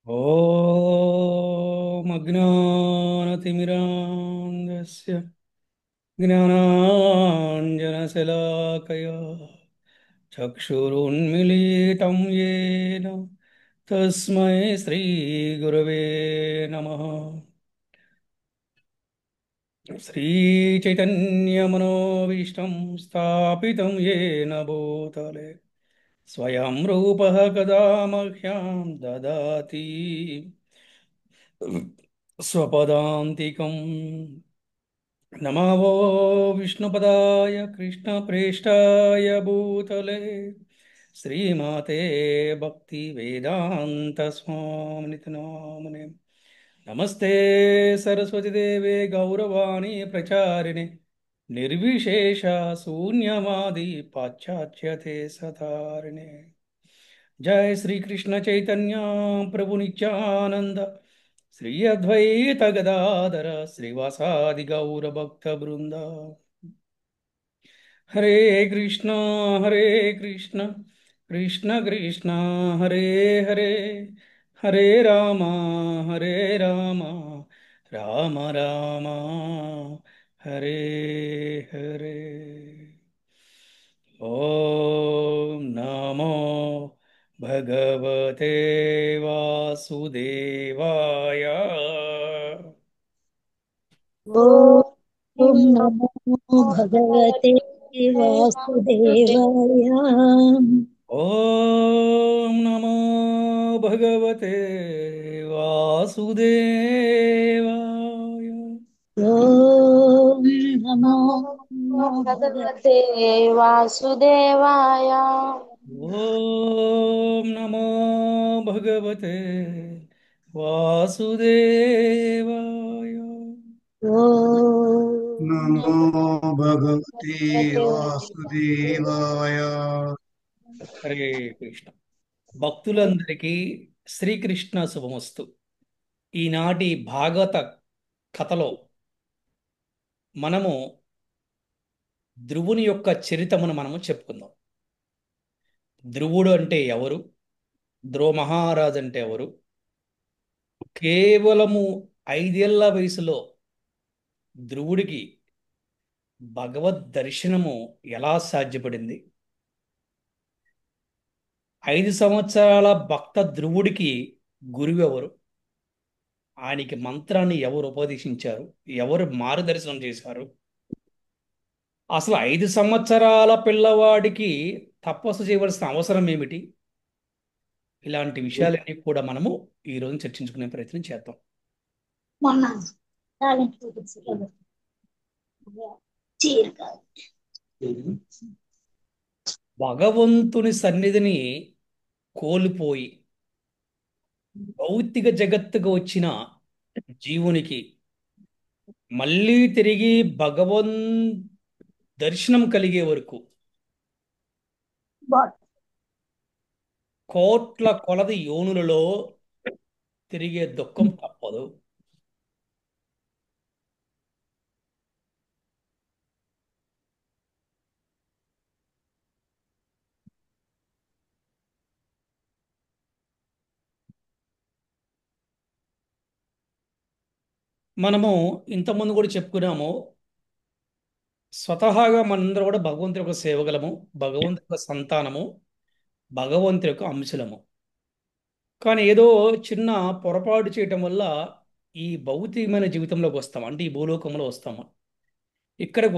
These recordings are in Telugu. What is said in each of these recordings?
ॐ अज्ञानतिमिरान्धस्य ज्ञानाञ्जनशलाकया चक्षुरुन्मीलितं येन तस्मै श्रीगुरवे नमः। श्रीचैतन्यमनोभीष्टं स्थापितं येन भूतले स्वयं रूपः कदा मह्यं ददाति स्वपदान्तिकम्। नमो विष्णुपदाय कृष्णप्रेष्ठाय भूतले श्रीमाते भक्तिवेदान्तस्वामिनिति नामने। नमस्ते सरस्वतीदेवे गौरवाणी प्रचारिणे निर्विशेष शून्यवादी पाश्चात्यते सतारिणे। जय श्री कृष्ण चैतन्य प्रभु नित्यानंद श्री अद्वैत गदाधर श्रीवासादि गौर भक्त वृंद। हरे कृष्ण कृष्ण कृष्ण हरे हरे, हरे राम राम राम हरे हरे। ओम नमो भगवते वासुदेवाय। ॐ नमो भगवते वासुदेवाय। ओम नमो भगवते वासुदेवाय। ॐ नमो नमो भगवते भगवते वासुदेवाय। ओम नमो भगवते वासुदेवाय। ॐ नमो भगवते भगवते वासुदेवाय। హరే కృష్ణ. భక్తులందరికీ శ్రీకృష్ణ శుభమస్తు. ఈనాటి భాగవత కథలో మనము ధ్రువుని యొక్క చరితమును మనము చెప్పుకుందాం. ధ్రువుడు అంటే ఎవరు? ధ్రువ మహారాజు అంటే ఎవరు? కేవలము 5 ఏళ్ల వయసులో ధ్రువుడికి భగవద్ దర్శనము ఎలా సాధ్యపడింది? 5 సంవత్సరాల భక్త ధ్రువుడికి గురువెవరు? ఆయనకి మంత్రాన్ని ఎవరు ఉపదేశించారు? ఎవరు మార్గదర్శనం చేశారు? అసలు 5 సంవత్సరాల పిల్లవాడికి తపస్సు చేయవలసిన అవసరం ఏమిటి? ఇలాంటి విషయాలన్నీ కూడా మనము ఈరోజు చర్చించుకునే ప్రయత్నం చేద్దాం. మొన్న టాలెంట్ చూపించలేదు చీరక భగవంతుని సన్నిధిని కోల్పోయి భౌతిక జగత్తుకు వచ్చిన జీవునికి మళ్ళీ తిరిగి దర్శనం కలిగే వరకు బాట్ కోట్ల కొలది యోనులలో తిరిగే దుఃఖం తప్పదు. మనము ఇంతకుముందు కూడా చెప్పుకున్నాము, స్వతహాగా మనందరూ కూడా భగవంతుడి యొక్క సేవకులము, భగవంతుడి యొక్క సంతానము, భగవంతుడి యొక్క అంశలము. కానీ ఏదో చిన్న పొరపాటు చేయటం వల్ల ఈ భౌతికమైన జీవితంలోకి వస్తాం, అంటే ఈ భూలోకంలో వస్తాము. ఇక్కడికి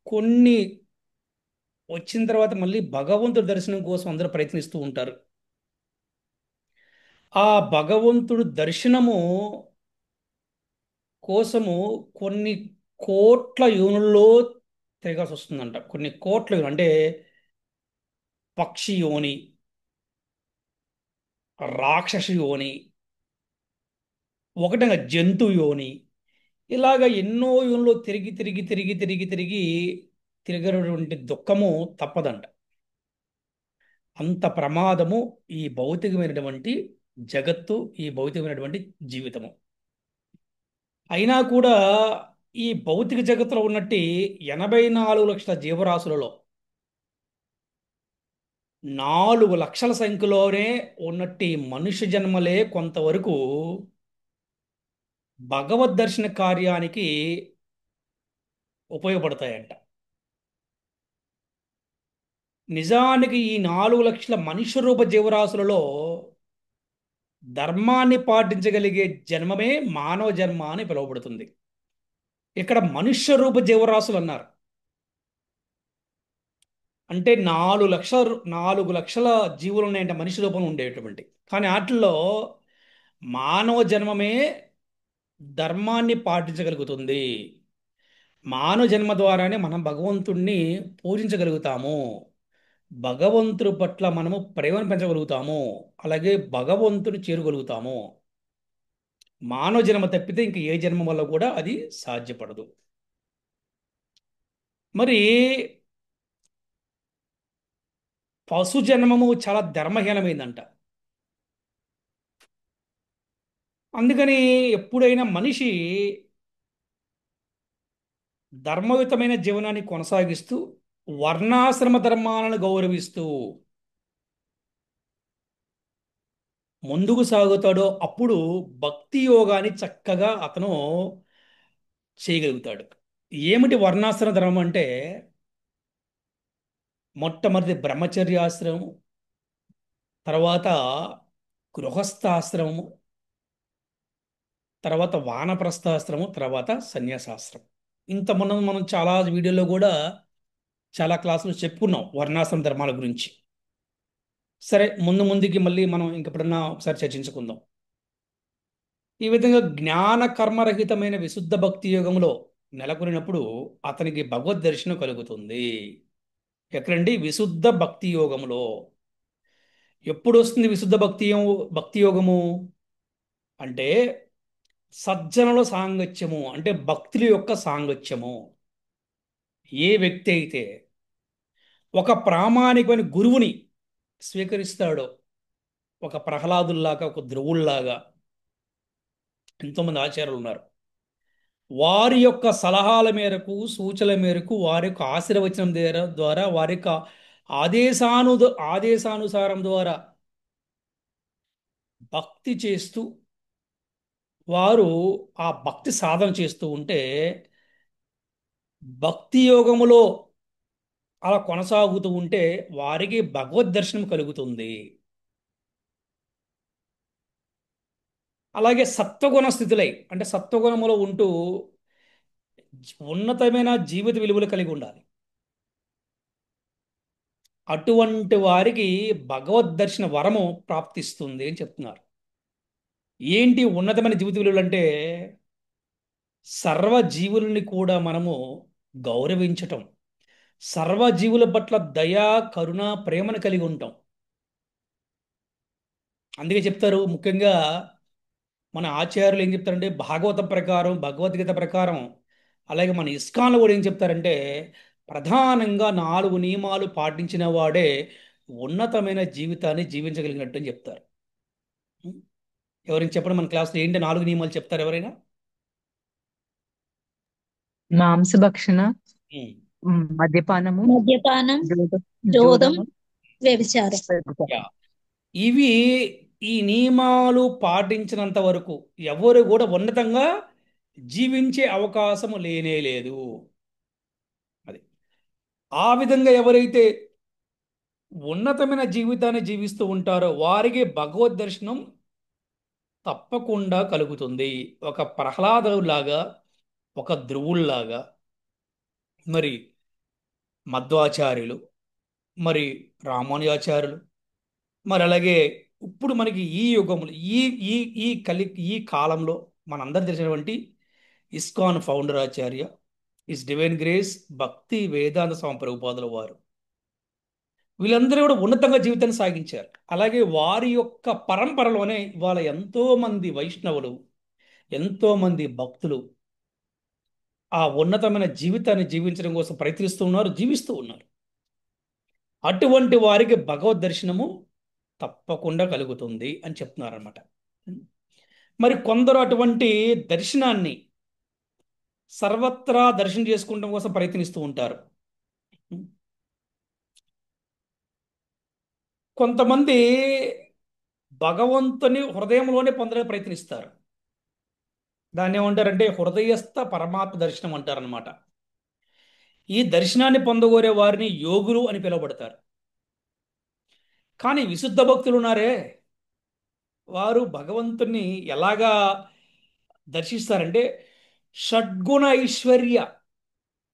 కొన్ని వచ్చిన తర్వాత మళ్ళీ భగవంతుడి దర్శనం కోసం అందరూ ప్రయత్నిస్తూ ఉంటారు. ఆ భగవంతుడు దర్శనము కోసము కొన్ని కోట్ల యోనుల్లో తిరగాల్సి వస్తుందంట. కొన్ని కోట్ల యోని అంటే పక్షి యోని, రాక్షస యోని, ఒకటంగా జంతు యోని, ఇలాగ ఎన్నో యోనులో తిరిగి తిరిగినటువంటి దుఃఖము తప్పదంట. అంత ప్రమాదము ఈ భౌతికమైనటువంటి జగత్తు, ఈ భౌతికమైనటువంటి జీవితము. అయినా కూడా ఈ భౌతిక జగత్తులో ఉన్నట్టు 84 లక్షల జీవరాశులలో 4 లక్షల సంఖ్యలోనే ఉన్నట్టి మనుష్య జన్మలే కొంతవరకు భగవద్ దర్శన కార్యానికి ఉపయోగపడతాయంట. నిజానికి ఈ 4 లక్షల మనుష్య రూప జీవరాశులలో ధర్మాన్ని పాటించగలిగే జన్మమే మానవ జన్మ అని పిలువబడుతుంది. ఇక్కడ మనుష్య రూప జీవరాశులు అన్నారు అంటే 4 లక్షల జీవులు ఉన్నాయంటే మనిషి రూపంలో ఉండేటువంటి. కానీ వాటిల్లో మానవ జన్మమే ధర్మాన్ని పాటించగలుగుతుంది. మానవ జన్మ ద్వారానే మనం భగవంతుణ్ణి పూజించగలుగుతాము. భగవంతుడి పట్ల మనము ప్రేమను పెంచగలుగుతాము. అలాగే భగవంతుని చేరుగలుగుతాము. మానవ జన్మ తప్పితే ఇంక ఏ జన్మ వల్ల కూడా అది సాధ్యపడదు. మరి పశు జన్మము చాలా ధర్మహీనమైందంట. అందుకని ఎప్పుడైనా మనిషి ధర్మయుతమైన జీవనాన్ని కొనసాగిస్తూ వర్ణాశ్రమ ధర్మాలను గౌరవిస్తూ ముందుకు సాగుతాడో అప్పుడు భక్తి యోగాన్ని చక్కగా అతను చేయగలుగుతాడు. ఏమిటి వర్ణాశ్రమ ధర్మం అంటే మొట్టమొదటి బ్రహ్మచర్యాశ్రమం, తర్వాత గృహస్థాశ్రమము, తర్వాత వానప్రస్థాశ్రమం, తర్వాత సన్యాసాశ్రమం. ఇంత మనం చాలా వీడియోలో కూడా చాలా క్లాసులు చెప్పుకున్నాం వర్ణాశ్రమ ధర్మాల గురించి. సరే, ముందుకి మళ్ళీ మనం ఇంకెప్పుడన్నా ఒకసారి చర్చించుకుందాం. ఈ విధంగా జ్ఞాన కర్మరహితమైన విశుద్ధ భక్తి యోగంలో నెలకొనినప్పుడు అతనికి భగవద్ దర్శనం కలుగుతుంది. ఎక్కడండి? విశుద్ధ భక్తి యోగములో. ఎప్పుడు వస్తుంది విశుద్ధ భక్తి యోగము అంటే సజ్జనుల సాంగత్యము, అంటే భక్తుల యొక్క సాంగత్యము. ఏ వ్యక్తి అయితే ఒక ప్రామాణికమైన గురువుని స్వీకరిస్తాడో, ఒక ప్రహ్లాదుల్లాగా, ఒక ధ్రువుల్లాగా ఎంతోమంది ఆచార్యులు ఉన్నారు. వారి యొక్క సలహాల మేరకు, సూచనల మేరకు, వారి యొక్క ఆశీర్వచనం ద్వారా వారి యొక్క ఆదేశాను ఆదేశానుసారం ద్వారా భక్తి చేస్తూ వారు ఆ భక్తి సాధన చేస్తూ ఉంటే భక్తి యోగములో అలా కొనసాగుతూ ఉంటే వారికి భగవద్ దర్శనం కలుగుతుంది. అలాగే సత్వగుణ స్థితులై, అంటే సత్వగుణములో ఉంటూ ఉన్నతమైన జీవిత విలువలు కలిగి ఉండాలి. అటువంటి వారికి భగవద్ దర్శన వరము ప్రాప్తిస్తుంది అని చెప్తున్నారు. ఏంటి ఉన్నతమైన జీవిత విలువలు అంటే? సర్వజీవుల్ని కూడా మనము గౌరవించటం, సర్వజీవుల పట్ల దయా, కరుణ, ప్రేమను కలిగి ఉంటాం. అందుకే చెప్తారు ముఖ్యంగా మన ఆచార్యులు ఏం చెప్తారంటే భాగవతం ప్రకారం, భగవద్గీత ప్రకారం, అలాగే మన ఇస్కాన్లో కూడా ఏం చెప్తారంటే ప్రధానంగా 4 నియమాలు పాటించిన వాడే ఉన్నతమైన జీవితాన్ని జీవించగలిగినట్టు అని చెప్తారు. ఎవరైనా చెప్పండి, మన క్లాస్లో ఏంటి 4 నియమాలు చెప్తారు ఎవరైనా? మాంసభక్షణ, ఉమ్. మద్యపానము, మద్యపానం, జూదం, జోదం, జూదము, వ్యభిచారం. యా. ఇవి ఈ నియమాలు పాటించినంత వరకు ఎవరు కూడా ఉన్నతంగా జీవించే అవకాశం లేనే లేదు. అది ఆ విధంగా ఎవరైతే ఉన్నతమైన జీవితాన్ని జీవిస్తూ ఉంటారో వారికి భగవద్ దర్శనం తప్పకుండా కలుగుతుంది. ఒక ప్రహ్లాదులాగా, ఒక ధ్రువుల్లాగా, మరి మధ్వాచార్యులు, మరి రామానుజాచార్యులు, మరి అలాగే ఇప్పుడు మనకి ఈ యుగములు ఈ ఈ ఈ కలి ఈ కాలంలో మనందరూ తెలిసినటువంటి ISKCON founder Acharya, is divine grace భక్తి వేదాంత స్వామి ప్రభుపాదుల వారు, వీళ్ళందరూ కూడా ఉన్నతంగా జీవితాన్ని సాగించారు. అలాగే వారి యొక్క పరంపరలోనే ఇవాళ ఎంతో మంది వైష్ణవులు, ఎంతో మంది భక్తులు ఆ ఉన్నతమైన జీవితాన్ని జీవించడం కోసం ప్రయత్నిస్తూ ఉన్నారు, జీవిస్తూ ఉన్నారు. అటువంటి వారికి భగవద్ దర్శనము తప్పకుండా కలుగుతుంది అని చెప్తున్నారన్నమాట. మరి కొందరు అటువంటి దర్శనాన్ని సర్వత్రా దర్శనం చేసుకోవడం కోసం ప్రయత్నిస్తూ ఉంటారు. కొంతమంది భగవంతుని హృదయంలోనే పొందడానికి ప్రయత్నిస్తారు. దాన్ని ఏమంటారంటే హృదయస్థ పరమాత్మ దర్శనం అంటారనమాట. ఈ దర్శనాన్ని పొందగోరే వారిని యోగులు అని పిలువబడతారు. కానీ విశుద్ధ భక్తులు ఉన్నారే, వారు భగవంతుని ఎలాగా దర్శిస్తారంటే షడ్గుణ ఐశ్వర్య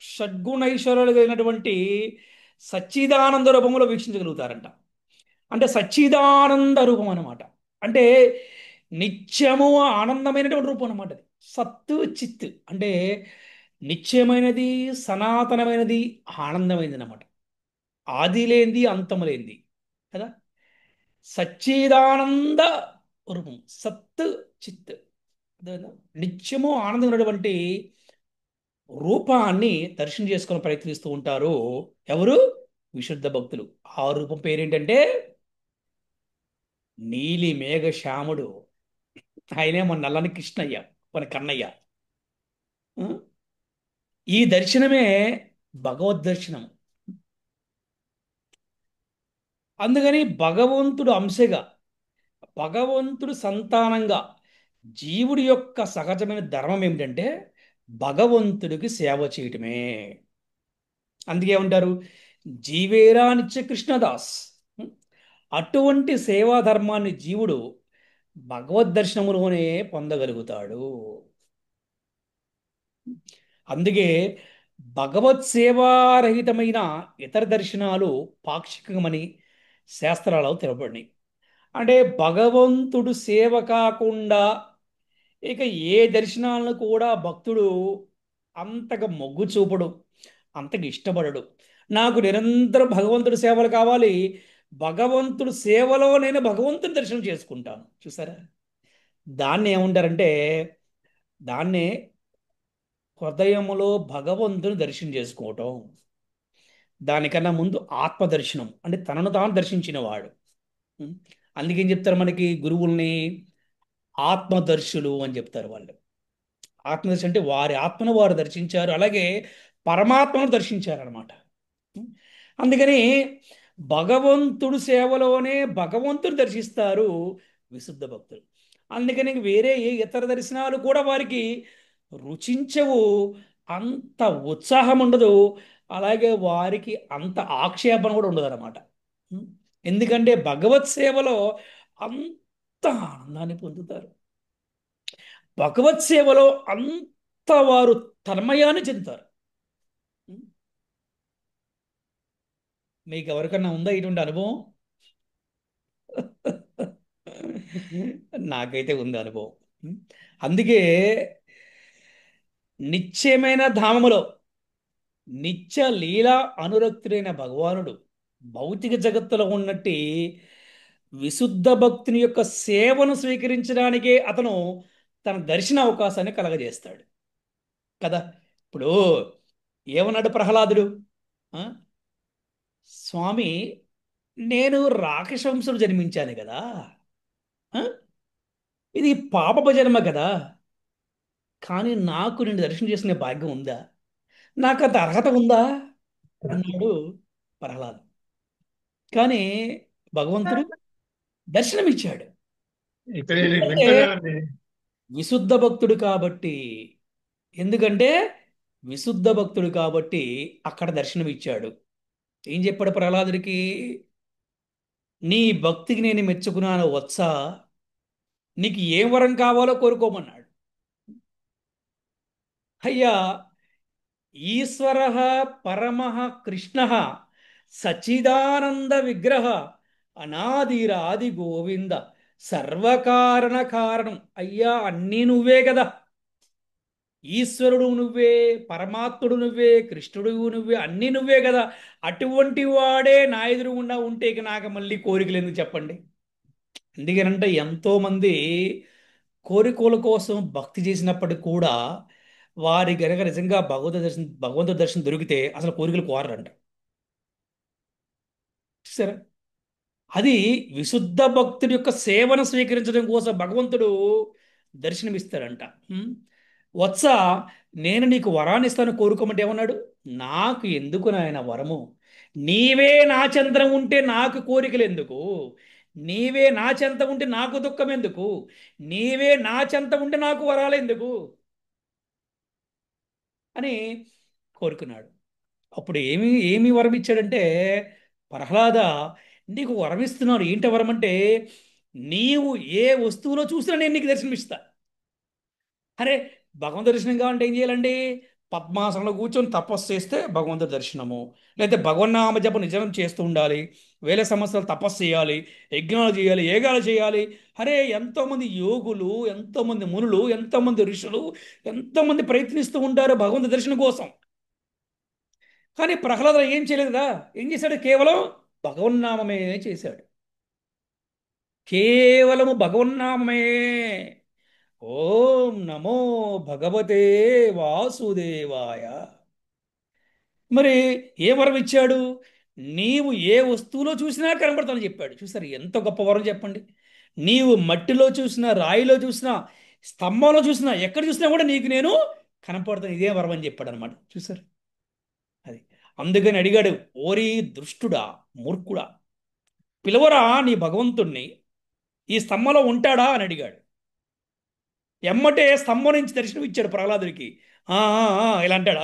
షడ్గుణ ఐశ్వర్యాలు కలిగినటువంటి సచ్చిదానంద రూపంలో వీక్షించగలుగుతారంట. అంటే సచ్చిదానంద రూపం అన్నమాట. అంటే నిత్యము ఆనందమైనటువంటి రూపం అన్నమాట అది. సత్తు చిత్ అంటే నిత్యమైనది, సనాతనమైనది, ఆనందమైనది అన్నమాట. ఆది లేనిది, అంతము లేనిది కదా. సచ్చిదానంద రూపం సత్ చిత్, అదేనా? నిత్యము ఆనందం ఉన్నటువంటి రూపాన్ని దర్శనం చేసుకొని ప్రయత్నిస్తూ ఉంటారు. ఎవరు? విశుద్ధ భక్తులు. ఆ రూపం పేరేంటంటే నీలి మేఘ శ్యాముడు. ఆయనే మన నల్లని కృష్ణయ్య, మన కన్నయ్య. ఆ? ఈ దర్శనమే భగవద్ దర్శనం. అందుకని భగవంతుడు అంశగా, భగవంతుడు సంతానంగా జీవుడి యొక్క సహజమైన ధర్మం ఏమిటంటే భగవంతుడికి సేవ చేయటమే. అందుకే ఉంటారు జీవేరా నిత్య కృష్ణదాస్. అటువంటి సేవా ధర్మాన్ని జీవుడు భగవద్ దర్శనములోనే పొందగలుగుతాడు. అందుకే భగవత్ సేవారహితమైన ఇతర దర్శనాలు పాక్షికమని శాస్త్రాలలో తెలపబడినాయి. అంటే భగవంతుడు సేవ కాకుండా ఇక ఏ దర్శనాలను కూడా భక్తుడు అంతగా మొగ్గు చూపడు, అంతగా ఇష్టపడడు. నాకు నిరంతరం భగవంతుడి సేవలు కావాలి, భగవంతుడి సేవలో నేను భగవంతుని దర్శనం చేసుకుంటాను. చూసారా? దాన్ని ఏమంటారంటే దాన్నే హృదయములో భగవంతుని దర్శనం చేసుకోవటం. దానికన్నా ముందు ఆత్మదర్శనం అంటే తనను తాను దర్శించిన వాడు. ఉం? అందుకేం చెప్తారు మనకి గురువుల్ని? ఆత్మదర్శులు అని చెప్తారు వాళ్ళు. ఆత్మదర్శి అంటే వారి ఆత్మను వారు దర్శించారు, అలాగే పరమాత్మను దర్శించారు అనమాట. అందుకని భగవంతుడు సేవలోనే భగవంతుడు దర్శిస్తారు విశుద్ధ భక్తులు. అందుకని వేరే ఏ ఇతర దర్శనాలు కూడా వారికి రుచించవు, అంత ఉత్సాహం ఉండదు, అలాగే వారికి అంత ఆక్షేపణ కూడా ఉండదు అనమాట. ఎందుకంటే భగవత్ సేవలో అంత ఆనందాన్ని పొందుతారు. భగవత్ సేవలో అంత వారు తన్మయాన్ని చెందుతారు. మీకు ఎవరికన్నా ఉందా ఇటువంటి అనుభవం? నాకైతే ఉంది అనుభవం. అందుకే నిత్యమైన ధామములో నిత్య లీలా అనురక్తుడైన భగవానుడు భౌతిక జగత్తులో ఉన్నట్టి విశుద్ధ భక్తుని యొక్క సేవను స్వీకరించడానికే అతను తన దర్శన అవకాశాన్ని కలగజేస్తాడు కదా. ఇప్పుడు ఏమన్నాడు ప్రహ్లాదుడు? ఆ? స్వామి, నేను రాక్షస వంశంలో జన్మించాను కదా, ఆ? ఇది పాపపు జన్మ కదా, కానీ నాకు నిన్ను దర్శనం చేసుకునే భాగ్యం ఉందా, నాకు అంత అర్హత ఉందా అన్నాడు ప్రహ్లాదు. కానీ భగవంతుడు దర్శనమిచ్చాడు. ఇక్కడ ఎందుకంటే వింటలేదండి. విశుద్ధ భక్తుడు కాబట్టి. ఎందుకంటే విశుద్ధ భక్తుడు కాబట్టి అక్కడ దర్శనమిచ్చాడు. ఏం చెప్పాడు ప్రహ్లాదుడికి? నీ భక్తికి నేను మెచ్చుకున్నాను వత్స, నీకు ఏం వరం కావాలో కోరుకోమన్నాడు. అయ్యా, ఈశ్వర పరమ కృష్ణ సచ్చిదానంద విగ్రహ అనాదిరాది గోవింద సర్వకారణ కారణం. అయ్యా, అన్నీ నువ్వే కదా, ఈశ్వరుడు నువ్వే, పరమాత్ముడు నువ్వే, కృష్ణుడు నువ్వే, అన్నీ నువ్వే కదా. అటువంటి వాడే నా ఎదురుగుండా ఉంటే ఇక నాకు మళ్ళీ కోరికలు ఎందుకు చెప్పండి. ఎందుకనంటే ఎంతోమంది కోరికల కోసం భక్తి చేసినప్పటికీ కూడా వారి గనక నిజంగా భగవంతుడి దర్శనం దొరికితే అసలు కోరికలు కోరరంట. చూసారా? అది విశుద్ధ భక్తుడి యొక్క సేవను స్వీకరించడం కోసం భగవంతుడు దర్శనమిస్తాడంట. వత్స, నేను నీకు వరాన్ని ఇస్తాను, కోరుకోమంటే ఏమన్నాడు? నాకు ఎందుకు నాయన వరము, నీవే నా చెంతన ఉంటే నాకు కోరికలు ఎందుకు? నీవే నా చెంత ఉంటే నాకు దుఃఖం ఎందుకు? నీవే నా చెంత ఉంటే నాకు వరాలు ఎందుకు అని కోరుకున్నాడు. అప్పుడు ఏమి ఏమి వరం ఇచ్చాడంటే, ప్రహ్లాద, నీకు వరం ఇస్తున్నాడు. ఏంటి వరం అంటే, నీవు ఏ వస్తువులో చూసినా నేను నీకు దర్శనమిస్తా. అరే, భగవంతు దర్శనం కావాలంటే ఏం చేయాలండి? పద్మాసనంలో కూర్చొని తపస్సు చేస్తే భగవంతుడి దర్శనము, లేకపోతే భగవన్నామ జపం నిజం చేస్తూ ఉండాలి, వేల సంవత్సరాలు తపస్సు చేయాలి, యజ్ఞాలు చేయాలి, యాగాలు చేయాలి. అరే, ఎంతోమంది యోగులు, ఎంతోమంది మునులు, ఎంతోమంది ఋషులు, ఎంతోమంది ప్రయత్నిస్తూ ఉంటారు భగవంతు దర్శనం కోసం. కానీ ప్రహ్లాద ఏం చేయలేదు కదా. ఏం చేశాడు? కేవలం భగవన్నామమే చేశాడు. కేవలము భగవన్నామమే. ఓం నమో భగవతే వాసుదేవాయ. మరి ఏ వరం ఇచ్చాడు? నీవు ఏ వస్తువులో చూసినా కనబడతానని చెప్పాడు. చూసారు ఎంత గొప్ప వరం చెప్పండి. నీవు మట్టిలో చూసినా, రాయిలో చూసినా, స్తంభంలో చూసినా, ఎక్కడ చూసినా కూడా నీకు నేను కనపడతాను. ఇదే వరం అని చెప్పాడు అనమాట. చూసారు అది. అందుకని అడిగాడు, ఓరి దుష్టుడా, మూర్ఖుడా, పిలవరా నీ భగవంతుణ్ణి, ఈ స్తంభంలో ఉంటాడా అని అడిగాడు. ఎమ్మటే స్తంభం నుంచి దర్శనం ఇచ్చాడు ప్రహ్లాదుడికి. ఇలా అంటాడు,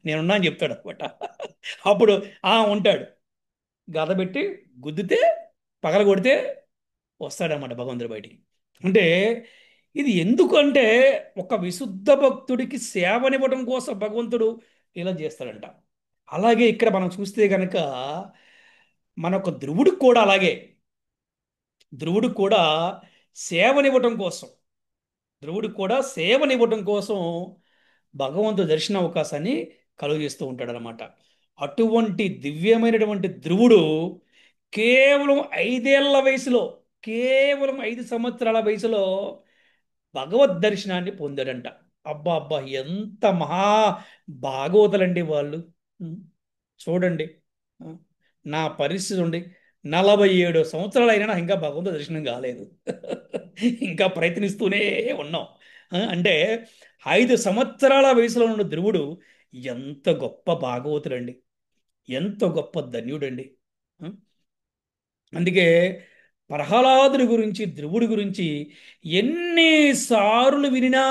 నేనున్నా అని చెప్తాడు అనమాట. అప్పుడు ఉంటాడు. గద పెట్టి గుద్దితే, పగల కొడితే వస్తాడనమాట భగవంతుడి బయటికి. అంటే ఇది ఎందుకంటే, ఒక విశుద్ధ భక్తుడికి సేవనివ్వడం కోసం భగవంతుడు ఇలా చేస్తాడంట. అలాగే ఇక్కడ మనం చూస్తే కనుక, మనొక ధ్రువుడికి కూడా అలాగే. ధ్రువుడికి కూడా సేవనివ్వటం కోసం, ధ్రువుడికి కూడా సేవనివ్వటం కోసం భగవంతుడు దర్శన అవకాశాన్ని కలుగజేస్తూ ఉంటాడనమాట. అటువంటి దివ్యమైనటువంటి ధ్రువుడు కేవలం 5 ఏళ్ల వయసులో, కేవలం 5 సంవత్సరాల వయసులో భగవద్ దర్శనాన్ని పొందాడంట. అబ్బా అబ్బా, ఎంత మహా భాగవతులండి వాళ్ళు. ఉం. చూడండి. ఆ, నా పరిస్థితి ఉండి 47 సంవత్సరాలు అయినా నాకు ఇంకా భగవంతుడి దర్శనం కాలేదు. ఇంకా ప్రయత్నిస్తూనే ఉన్నాం. అంటే 5 సంవత్సరాల వయసులో ఉన్న ధ్రువుడు ఎంత గొప్ప భాగవతుడండి, ఎంత గొప్ప ధన్యుడండి. ఆ, అందుకే ప్రహ్లాదుడి గురించి, ధ్రువుడి గురించి ఎన్నిసార్లు వినినా,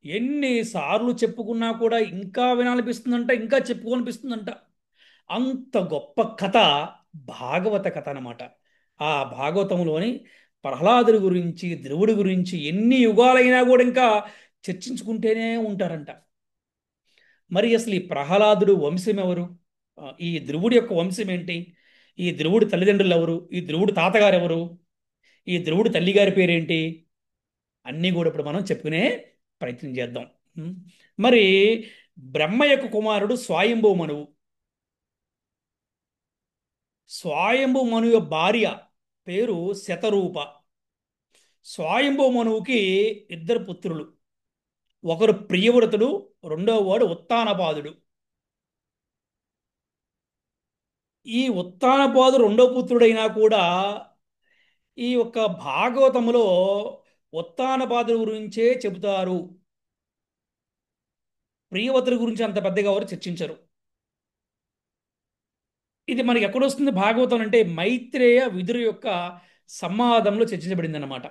ఎన్నిసార్లు చెప్పుకున్నా కూడా ఇంకా వినాలనిపిస్తుందంట, ఇంకా చెప్పుకోనిపిస్తుందంట. అంత గొప్ప కథ భాగవత కథ అన్నమాట. ఆ భాగవతంలోని ప్రహ్లాదుడి గురించి, ధ్రువుడి గురించి ఎన్ని యుగాలైనా కూడా ఇంకా చర్చించుకుంటూనే ఉంటారంట. మరి అసలు ఈ ప్రహ్లాదుడు వంశం ఎవరు? ఈ ధ్రువుడి యొక్క వంశం ఏంటి? ఈ ధ్రువుడి తల్లిదండ్రులు ఎవరు? ఈ ధ్రువుడి తాతగారు ఎవరు? ఈ ధ్రువుడి తల్లిగారి పేరేంటి? అన్నీ కూడా ఇప్పుడు మనం చెప్పుకునే ప్రయత్నం చేద్దాం. ఉం? మరి బ్రహ్మ యొక్క కుమారుడు స్వయంభూ మనువు. స్వయంభూ మనువు భార్య పేరు శతరూప. స్వయంభూ మనువుకి 2 పుత్రులు. ఒకరు ప్రియవ్రతుడు, రెండవ వాడు ఉత్తానపాదుడు. ఈ ఉత్తానపాదుడు రెండో పుత్రుడైనా కూడా ఈ యొక్క భాగవతములో ఉత్తానపాదుడి గురించే చెబుతారు. ప్రియవ్రతుడి గురించి అంత పెద్దగా ఎవరు చర్చించరు. ఇది మనకి ఎక్కడొస్తుంది భాగవతం అంటే, మైత్రేయ విదురు యొక్క సంవాదంలో చర్చించబడింది అన్నమాట.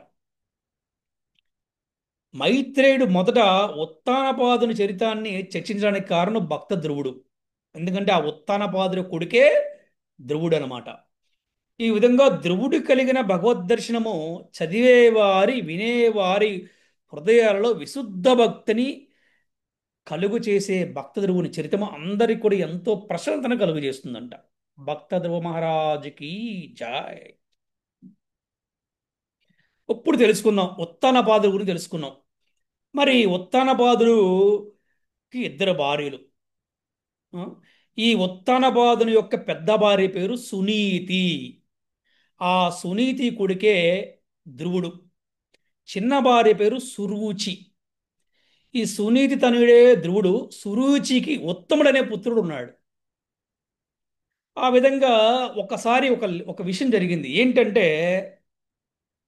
మైత్రేయుడు మొదట ఉత్తానపాదుని చరితాన్ని చర్చించడానికి కారణం భక్త ధ్రువుడు. ఎందుకంటే ఆ ఉత్తానపాదుడి కొడుకే ధ్రువుడు అనమాట. ఈ విధంగా ధ్రువుడు కలిగిన భగవద్ దర్శనము చదివేవారి, వినేవారి హృదయాలలో విశుద్ధ భక్తిని కలుగు చేసే భక్త ధ్రువుని చరితము అందరికి కూడా ఎంతో ప్రశాంతన కలుగు చేస్తుందంట. భక్త ధ్రువ మహారాజుకి జాయ్. ఇప్పుడు తెలుసుకుందాం, ఉత్తానపాదుడు గురించి తెలుసుకున్నాం. మరి ఉత్తానపాదుడికి 2 భార్యలు. ఆ, ఈ ఉత్తానపాదుని యొక్క పెద్ద భార్య పేరు సునీతి. ఆ సునీతి కొడుకే ధ్రువుడు. చిన్న భార్య పేరు సురుచి. ఈ సునీతి తనుడే ధ్రువుడు. సురుచికి ఉత్తముడనే పుత్రుడు ఉన్నాడు. ఆ విధంగా ఒకసారి ఒక ఒక విషయం జరిగింది. ఏంటంటే,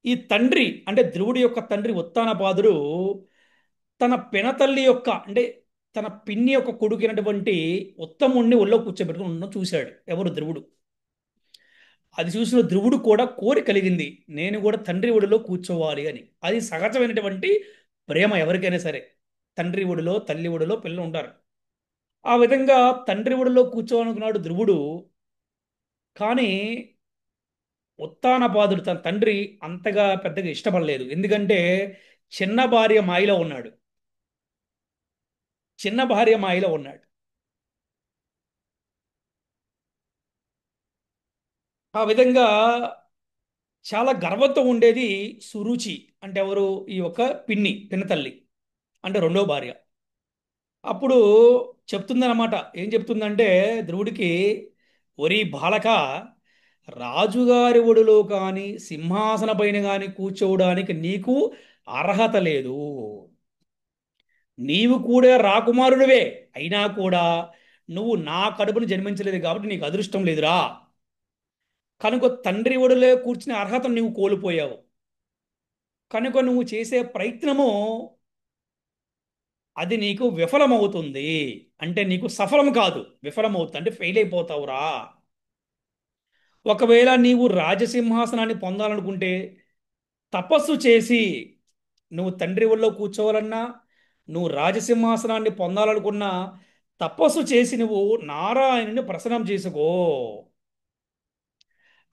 ఈ తండ్రి అంటే ధ్రువుడి యొక్క తండ్రి ఉత్తానపాదుడు తన పినతల్లి యొక్క అంటే తన పిన్ని యొక్క కొడుకునటువంటి ఉత్తముణ్ణి ఒళ్ళో కూర్చోబెట్టుకుని ఉండడం చూశాడు ఎవరు ధ్రువుడు. అది చూసిన ధ్రువుడు కూడా కోరిక కలిగింది, నేను కూడా తండ్రి ఒడిలో కూర్చోవాలి అని. అది సహజమైనటువంటి ప్రేమ ఎవరికైనా సరే. తండ్రి ఒడిలో తల్లి ఒడిలో పిల్లలు ఉంటారు. ఆ విధంగా తండ్రి ఒడిలో కూర్చోవాలనుకున్నాడు ధ్రువుడు. కానీ ఉత్తానపాదుడు తన తండ్రి అంతగా పెద్దగా ఇష్టపడలేదు. ఎందుకంటే చిన్న భార్య మాయలో ఉన్నాడు. చిన్న భార్య మాయలో ఉన్నాడు. ఆ విధంగా చాలా గర్వంతో ఉండేది సురుచి. అంటే ఎవరు? ఈ యొక్క పినతల్లి, అంటే రెండో భార్య. అప్పుడు చెప్తుందన్నమాట. ఏం చెప్తుందంటే ధ్రువుడికి, ఒరి బాలక, రాజుగారి ఒడిలో కానీ సింహాసన పైన కానీ కూర్చోవడానికి నీకు అర్హత లేదు. నీవు కూడా రాకుమారుడివే అయినా కూడా నువ్వు నా కడుపును జన్మించలేదు కాబట్టి నీకు అదృష్టం లేదురా. కనుక తండ్రి ఒడిలో కూర్చునే అర్హతను నువ్వు కోల్పోయావు. కనుక నువ్వు చేసే ప్రయత్నము అది నీకు విఫలమవుతుంది. అంటే నీకు సఫలం కాదు, విఫలమవుతుంది అంటే ఫెయిల్ అయిపోతావురా. ఒకవేళ నీవు రాజసింహాసనాన్ని పొందాలనుకుంటే తపస్సు చేసి నువ్వు తండ్రి ఒళ్ళో కూర్చోవాలన్నా, నువ్వు రాజసింహాసనాన్ని పొందాలనుకున్నా తపస్సు చేసి నువ్వు నారాయణుని ప్రసన్నం చేసుకో.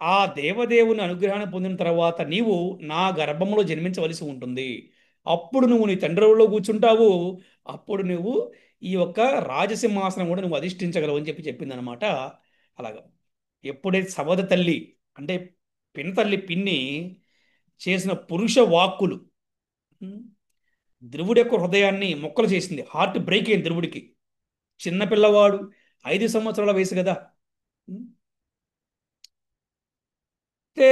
ఆ దేవదేవుని అనుగ్రహాన్ని పొందిన తర్వాత నీవు నా గర్భంలో జన్మించవలసి ఉంటుంది. అప్పుడు నువ్వు నీ తండ్రి ఒళ్ళో కూర్చుంటావు. అప్పుడు నువ్వు ఈ యొక్క రాజసింహాసనం కూడా నువ్వు అధిష్ఠించగలవు అని చెప్పిందనమాట. అలాగా ఎప్పుడైతే సవద తల్లి, అంటే పినతల్లి పిన్ని చేసిన పురుష వాక్కులు ఉం, ధ్రువుడి యొక్క హృదయాన్ని మొక్కలు చేసింది. హార్ట్ బ్రేక్ అయింది ధ్రువుడికి. చిన్నపిల్లవాడు, 5 సంవత్సరాల వయసు కదా. ఉం. అయితే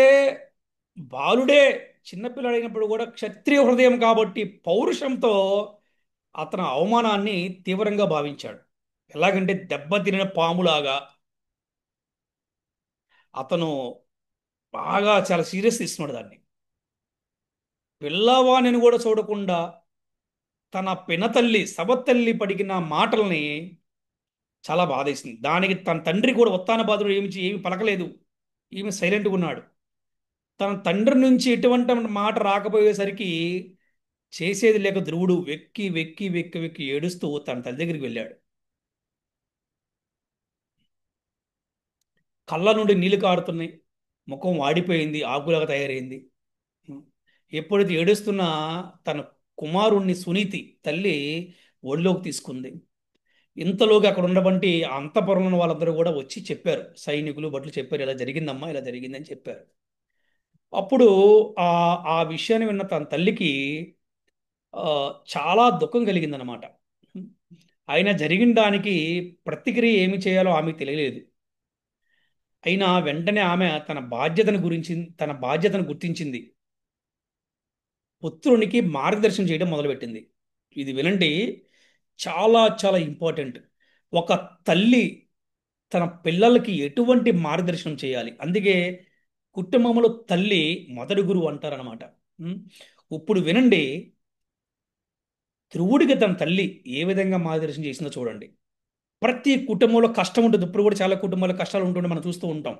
బాలుడే, చిన్నపిల్లడైనప్పుడు కూడా క్షత్రియ హృదయం కాబట్టి పౌరుషంతో అతను అవమానాన్ని తీవ్రంగా భావించాడు. ఎలాగంటే దెబ్బతినిన పాములాగా అతను బాగా చాలా సీరియస్ తీసుకున్నాడు దాన్ని. పిల్లవాణిని కూడా చూడకుండా తన పినతల్లి సవత్తల్లి పడిగిన మాటల్ని చాలా బాధేసింది. దానికి తన తండ్రి కూడా ఉత్తానపాదుడు ఏమి పలకలేదు. ఈమె సైలెంట్గా ఉన్నాడు. తన తండ్రి నుంచి ఎటువంటి మాట రాకపోయేసరికి చేసేది లేక ధ్రువుడు వెక్కి వెక్కి వెక్కి వెక్కి ఏడుస్తూ తన తల్లి దగ్గరికి వెళ్ళాడు. కళ్ళ నుండి నీళ్లు కారుతున్నాయి, ముఖం వాడిపోయింది, ఆకులాగా తయారైంది. ఎప్పుడైతే ఏడుస్తున్నా తన కుమారుణ్ణి సునీతి తల్లి ఒడిలోకి తీసుకుంది. ఇంతలోకి అక్కడ ఉన్నటువంటి అంతఃపురంలో వాళ్ళందరూ కూడా వచ్చి చెప్పారు, సైనికులు భటులు చెప్పారు, ఇలా జరిగిందమ్మా, ఇలా జరిగిందని చెప్పారు. అప్పుడు ఆ ఆ విషయాన్ని విన్న తన తల్లికి ఆ, చాలా దుఃఖం కలిగిందనమాట. అయినా జరిగిన దానికి ప్రతిక్రియ ఏమి చేయాలో ఆమెకు తెలియలేదు. అయినా వెంటనే ఆమె తన బాధ్యతను గుర్తించింది. పుత్రునికి మార్గదర్శనం చేయడం మొదలుపెట్టింది. ఇది వినండి, చాలా చాలా ఇంపార్టెంట్. ఒక తల్లి తన పిల్లలకి ఎటువంటి మార్గదర్శనం చేయాలి. అందుకే కుటుంబంలో తల్లి మొదటి గురువు అంటారనమాట. ఉం? ఇప్పుడు వినండి, ధ్రువుడికి తన తల్లి ఏ విధంగా మార్గదర్శనం చేసిందో చూడండి. ప్రతి కుటుంబంలో కష్టం ఉంటుంది. ఇప్పుడు కూడా చాలా కుటుంబాల్లో కష్టాలు ఉంటుండే మనం చూస్తూ ఉంటాం.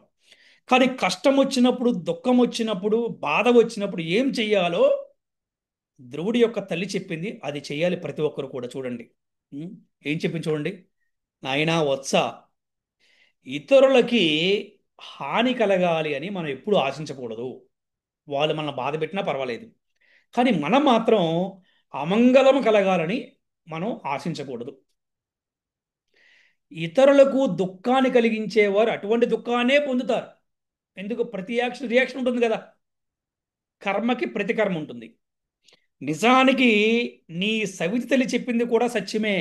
కానీ కష్టం వచ్చినప్పుడు, దుఃఖం వచ్చినప్పుడు, బాధ వచ్చినప్పుడు ఏం చెయ్యాలో ధ్రువుడి యొక్క తల్లి చెప్పింది. అది చెయ్యాలి ప్రతి ఒక్కరు కూడా. చూడండి ఉం? ఏం చెప్పింది చూడండి. నాయనా వత్స, ఇతరులకి హాని కలగాలి అని మనం ఎప్పుడు ఆశించకూడదు. వాళ్ళు మనల్ని బాధ పెట్టినా పర్వాలేదు, కానీ మనం మాత్రం అమంగళం కలగాలని మనం ఆశించకూడదు. ఇతరులకు దుఃఖాన్ని కలిగించేవారు అటువంటి దుఃఖాన్నే పొందుతారు. ఎందుకు? ప్రతి యాక్షన్ రియాక్షన్ ఉంటుంది కదా. కర్మకి ప్రతికర్మ ఉంటుంది. నిజానికి నీ సవితి తల్లి చెప్పింది కూడా సత్యమే.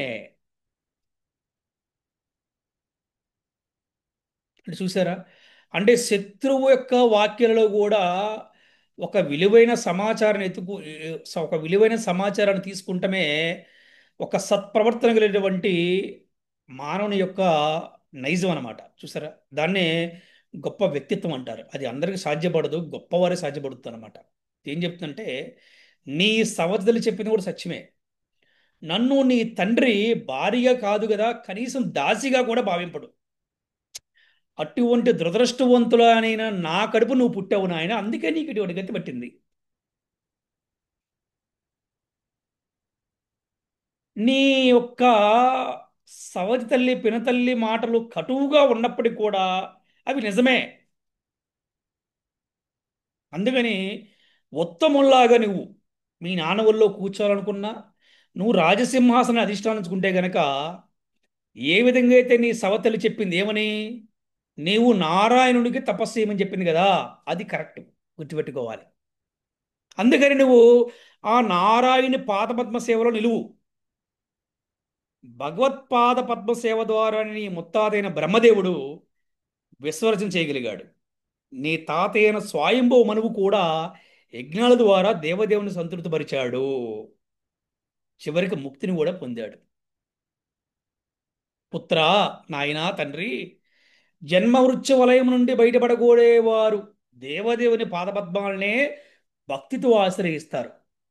అంటే చూసారా, అంటే శత్రువు యొక్క వాక్యాలలో కూడా ఒక విలువైన సమాచారాన్ని ఒక విలువైన సమాచారాన్ని తీసుకుంటమే ఒక సత్ప్రవర్తన కలిగినటువంటి మానవుని యొక్క నైజం అన్నమాట. చూసారా, దాన్నే గొప్ప వ్యక్తిత్వం అంటారు. అది అందరికీ సాధ్యపడదు, గొప్పవారే సాధ్యపడుతుంది అనమాట. ఏం చెప్తుందంటే నీ సవతిలు చెప్పింది కూడా సత్యమే. నన్ను నీ తండ్రి భార్య కాదు కదా, కనీసం దాసిగా కూడా భావింపడు. అటువంటి దురదృష్టవంతులనైన నా కడుపు నువ్వు పుట్టావు నాయన, అందుకే నీకు ఇటువంటి గతి పట్టింది. నీ యొక్క సవతి తల్లి పినతల్లి మాటలు కటువుగా ఉన్నప్పటికీ కూడా అవి నిజమే. అందుకని ఉత్తముల్లాగా నువ్వు మీ నాన్న ఒళ్ళో కూర్చోవాలనుకున్నా, నువ్వు రాజసింహాసనం అధిష్టానించుకుంటే గనక ఏ విధంగా అయితే నీ సవతల్లి చెప్పింది ఏమని, నీవు నారాయణుడికి తపస్సు చేయమని చెప్పింది కదా, అది కరెక్ట్, గుర్తుపెట్టుకోవాలి. అందుకని నువ్వు ఆ నారాయణి పాదపద్మ సేవలో నిలువు. భగవత్పాద పద్మ సేవ ద్వారా నీ ముత్తాతైన బ్రహ్మదేవుడు విసర్జన చేయగలిగాడు. నీ తాతయ్యన స్వయంభవ మనువు కూడా యజ్ఞాల ద్వారా దేవదేవుని సంతృప్తిపరిచాడు, చివరికి ముక్తిని కూడా పొందాడు. పుత్రా, నాయనా, తండ్రి, జన్మవృక్ష వలయం నుండి బయటపడకూడేవారు దేవదేవుని పాదపద్మాలనే భక్తితో ఆశ్రయిస్తారు.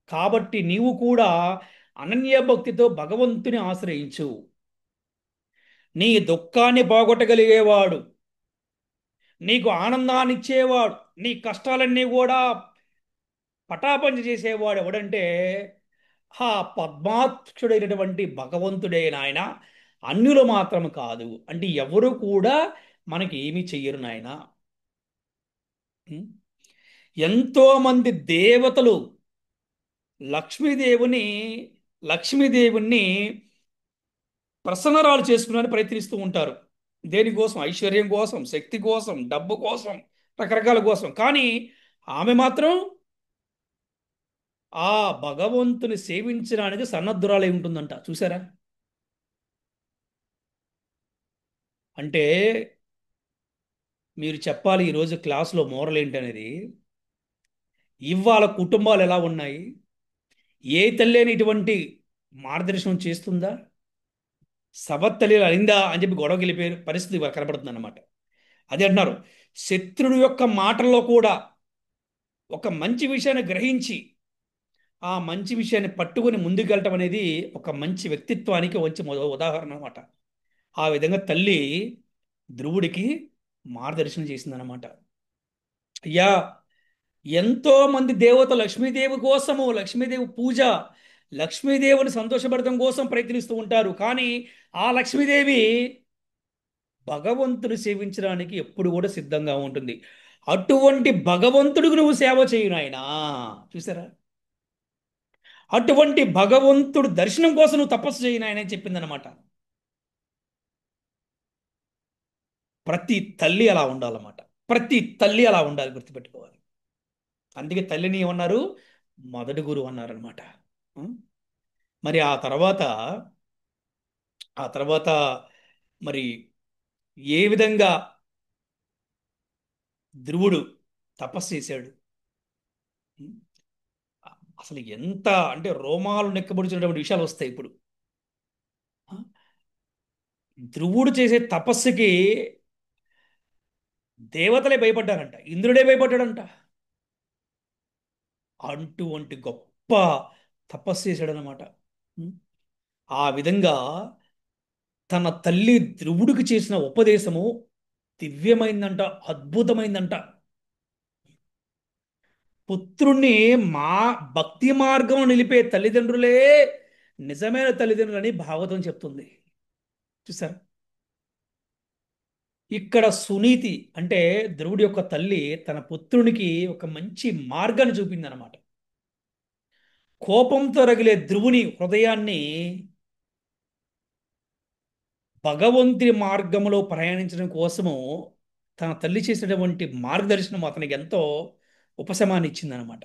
కాబట్టి నీవు కూడా అనన్య భక్తితో భగవంతుని ఆశ్రయించు. నీ దుఃఖాన్ని పోగొట్టగలిగేవాడు, నీకు ఆనందాన్ని ఇచ్చేవాడు, నీ కష్టాలన్నీ కూడా పటాపంచ చేసేవాడు ఎవడంటే ఆ పద్మాక్షుడైనటువంటి భగవంతుడే నాయన. అన్యులు మాత్రం కాదు అంటే ఎవరు కూడా మనకి ఏమీ చెయ్యరు నాయన. ఉం? ఎంతో మంది దేవతలు లక్ష్మీదేవుని లక్ష్మీదేవుణ్ణి ప్రసన్నరాలు చేసుకుని ప్రయత్నిస్తూ ఉంటారు. దేనికోసం? ఐశ్వర్యం కోసం, శక్తి కోసం, డబ్బు కోసం, రకరకాల కోసం. కానీ ఆమె మాత్రం ఆ భగవంతుని సేవించడానికి సన్నద్ధురాలై ఉంటుందంట. చూసారా? అంటే మీరు చెప్పాలి ఈరోజు క్లాసులో మోరల్ ఏంటనేది. ఇవాళ కుటుంబాలు ఎలా ఉన్నాయి? ఏ తల్లి ఇటువంటి మార్గదర్శనం చేస్తుందా? సవత్తల్లి అయిందా అని చెప్పి గొడవకి వెళ్ళిపోయే పరిస్థితి ఇవాళ కనబడుతుంది అన్నమాట. అదే అంటున్నారు, శత్రుడు యొక్క మాటల్లో కూడా ఒక మంచి విషయాన్ని గ్రహించి ఆ మంచి విషయాన్ని పట్టుకొని ముందుకెళ్ళటం అనేది ఒక మంచి వ్యక్తిత్వానికి వచ్చి ఉదాహరణ అన్నమాట. ఆ విధంగా తల్లి ధ్రువుడికి మార్గదర్శనం చేసిందనమాట. అయ్యా, ఎంతో మంది దేవత లక్ష్మీదేవి కోసము, లక్ష్మీదేవి పూజ, లక్ష్మీదేవిని సంతోషపడటం కోసం ప్రయత్నిస్తూ ఉంటారు. కానీ ఆ లక్ష్మీదేవి భగవంతుని సేవించడానికి ఎప్పుడు కూడా సిద్ధంగా ఉంటుంది. అటువంటి భగవంతుడికి నువ్వు సేవ చేయు నాయనా. చూసారా? అటువంటి భగవంతుడు దర్శనం కోసం నువ్వు తపస్సు చేయు నాయన అని చెప్పిందనమాట. ప్రతి తల్లి అలా ఉండాలన్నమాట. ప్రతి తల్లి అలా ఉండాలి, గుర్తుపెట్టుకోవాలి. అందుకే తల్లిని ఏమన్నారు? మొదటి గురువు అన్నారనమాట. మరి ఆ తర్వాత మరి ఏ విధంగా ధ్రువుడు తపస్సు చేశాడు? అసలు ఎంత అంటే రోమాలు నెక్కబడుచున్నటువంటి విషయాలు వస్తాయి ఇప్పుడు. ధ్రువుడు చేసే తపస్సుకి దేవతలే భయపడ్డారంట, ఇంద్రుడే భయపడ్డాడంట. అటువంటి గొప్ప తపస్సు చేశాడనమాట. ఆ విధంగా తన తల్లి ధ్రువుడికి చేసిన ఉపదేశము దివ్యమైందంట, అద్భుతమైందంట. పుత్రుణ్ణి మా భక్తి మార్గం నిలిపే తల్లిదండ్రులే నిజమైన తల్లిదండ్రులని భాగవతం చెప్తుంది. చూసారు? ఇక్కడ సునీతి అంటే ధ్రువుడి యొక్క తల్లి తన పుత్రునికి ఒక మంచి మార్గాన్ని చూపిందనమాట. కోపంతో రగిలే ధ్రువుని హృదయాన్ని భగవంతుని మార్గంలో ప్రయాణించడం కోసము తన తల్లి చేసినటువంటి మార్గదర్శనం అతనికి ఎంతో ఉపశమాన్ని ఇచ్చిందనమాట.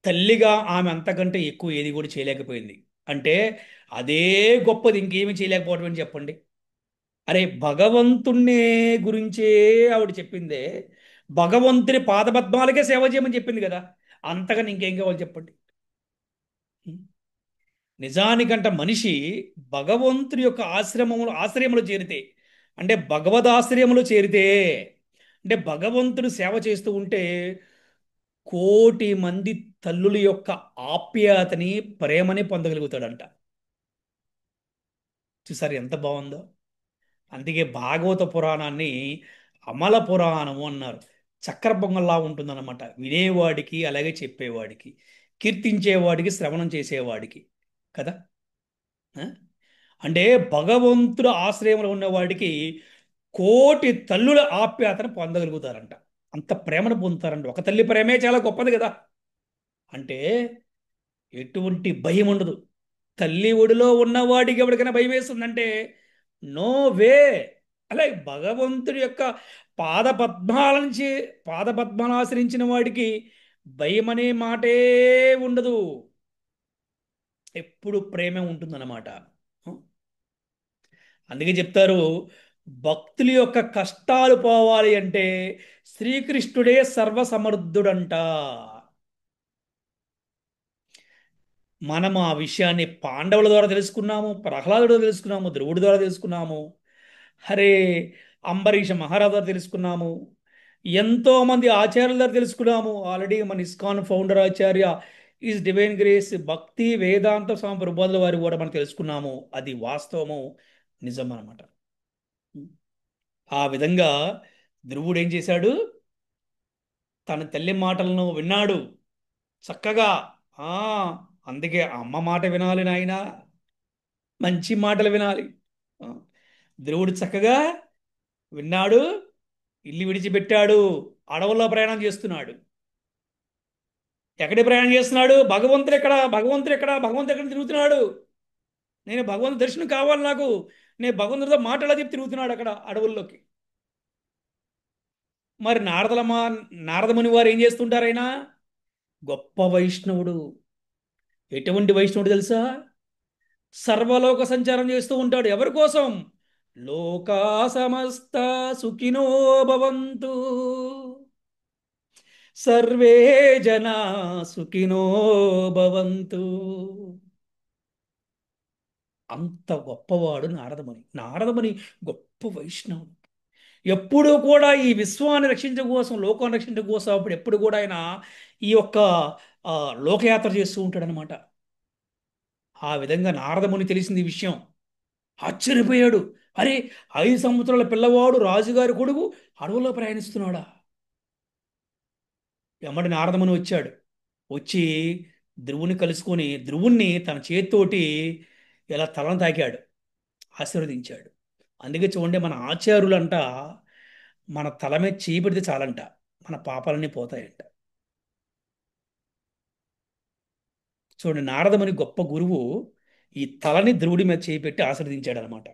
తల్లిగా ఆమె అంతకంటే ఎక్కువ ఏది కూడా చేయలేకపోయింది. అంటే అదే గొప్పది, ఇంకేమీ చేయలేకపోవడం అని చెప్పండి. అరే, భగవంతుణ్ణి గురించే ఆవిడ చెప్పిందే, భగవంతుని పాదపద్మాలకే సేవ చేయమని చెప్పింది కదా, అంతగా ఇంకేం కావాలి చెప్పండి. నిజానికంట మనిషి భగవంతుని యొక్క ఆశ్రయములో చేరితే, అంటే భగవదాశ్రయములో చేరితే, అంటే భగవంతుని సేవ చేస్తూ ఉంటే కోటి మంది తల్లుల యొక్క ఆప్యాయతని ప్రేమని పొందగలుగుతాడంట. చూసారు ఎంత బాగుందో. అందుకే భాగవత పురాణాన్ని అమల పురాణము అన్నారు. చక్కెర పొంగల్లా ఉంటుందన్నమాట, వినేవాడికి అలాగే చెప్పేవాడికి, కీర్తించేవాడికి, శ్రవణం చేసేవాడికి కదా. ఆ? అంటే భగవంతుడు ఆశ్రయంలో ఉన్నవాడికి కోటి తల్లుల ఆప్యాయతను పొందగలుగుతారంట. అంత ప్రేమను పొందుతారంట. ఒక తల్లి ప్రేమే చాలా గొప్పది కదా. అంటే ఎటువంటి భయం ఉండదు. తల్లి ఒడిలో ఉన్నవాడికి ఎవరికైనా భయం వేస్తుందంటే నో వే. అలాగే భగవంతుడి యొక్క పాద నుంచి పద్మాలను ఆశ్రయించిన వాడికి భయం అనే మాటే ఉండదు. ఎప్పుడు ప్రేమే ఉంటుందన్నమాట. అందుకే చెప్తారు, భక్తుల యొక్క కష్టాలు పోవాలి అంటే శ్రీకృష్ణుడే సర్వసమర్థుడంట. మనం ఆ విషయాన్ని పాండవుల ద్వారా తెలుసుకున్నాము, ప్రహ్లాదుడి ద్వారా తెలుసుకున్నాము, ధ్రువుడి ద్వారా తెలుసుకున్నాము, హరే అంబరీష మహారాజు ద్వారా తెలుసుకున్నాము, ఎంతో మంది ఆచార్యుల ద్వారా తెలుసుకున్నాము. ఆల్రెడీ మన ISKCON founder Acharya is divine grace భక్తి వేదాంత స్వామి ప్రభుపాదుల వారి కూడా మనం తెలుసుకున్నాము. అది వాస్తవము, నిజం అన్నమాట. ఆ విధంగా ధ్రువుడు ఏం చేశాడు? తన తల్లి మాటలను విన్నాడు చక్కగా. ఆ అందుకే అమ్మ మాట వినాలి నాయనా, మంచి మాటలు వినాలి. ఆ, ధ్రువుడు చక్కగా విన్నాడు, ఇల్లు విడిచిపెట్టాడు, అడవుల్లో ప్రయాణం చేస్తున్నాడు. ఎక్కడి ప్రయాణం చేస్తున్నాడు? భగవంతుడు ఎక్కడ, భగవంతుడు ఎక్కడ, భగవంతుడు ఎక్కడ తిరుగుతున్నాడు. నేను భగవంతు దర్శనం కావాలి నాకు, నేను భగవంతుడితో మాట్లాడాలని చెప్పి తిరుగుతున్నాడు అక్కడ అడవుల్లోకి. మరి నారదముని వారు ఏం చేస్తుంటారైనా? గొప్ప వైష్ణవుడు. ఎటువంటి వైష్ణవుడు తెలుసా? సర్వలోక సంచారం చేస్తూ ఉంటాడు. ఎవరి కోసం? లోకా సమస్త సుఖినో భవంతు, సర్వే జనా సుఖినో భవంతు. అంత గొప్పవాడు నారదముని. నారదముని గొప్ప వైష్ణవుడు. ఎప్పుడూ కూడా ఈ విశ్వాన్ని రక్షించడం కోసం, లోకాన్ని రక్షించడం కోసం అప్పుడు ఎప్పుడు కూడా ఆయన ఈ యొక్క ఆ, లోకయాత్ర చేస్తూ ఉంటాడనమాట. ఆ విధంగా నారదముని తెలిసింది ఈ విషయం. ఆశ్చర్యపోయాడు. అరే, 5 సంవత్సరాల పిల్లవాడు రాజుగారి కొడుకు అడవుల్లో ప్రయాణిస్తున్నాడా? ఎమ్మడి నారదముని వచ్చాడు. వచ్చి ధ్రువుని కలుసుకొని ధ్రువుణ్ణి తన చేతితోటి ఇలా తలను తాకాడు, ఆశీర్వదించాడు. అందుకే చూడండి, మన ఆచార్యులంట మన తల మీద చేయి పెడితే చాలంట మన పాపాలన్నీ పోతాయంట. చూడండి, నారదముని గొప్ప గురువు ఈ తలని ధ్రువుడి మీద చేయి పెట్టి ఆశీర్వదించాడు అనమాట.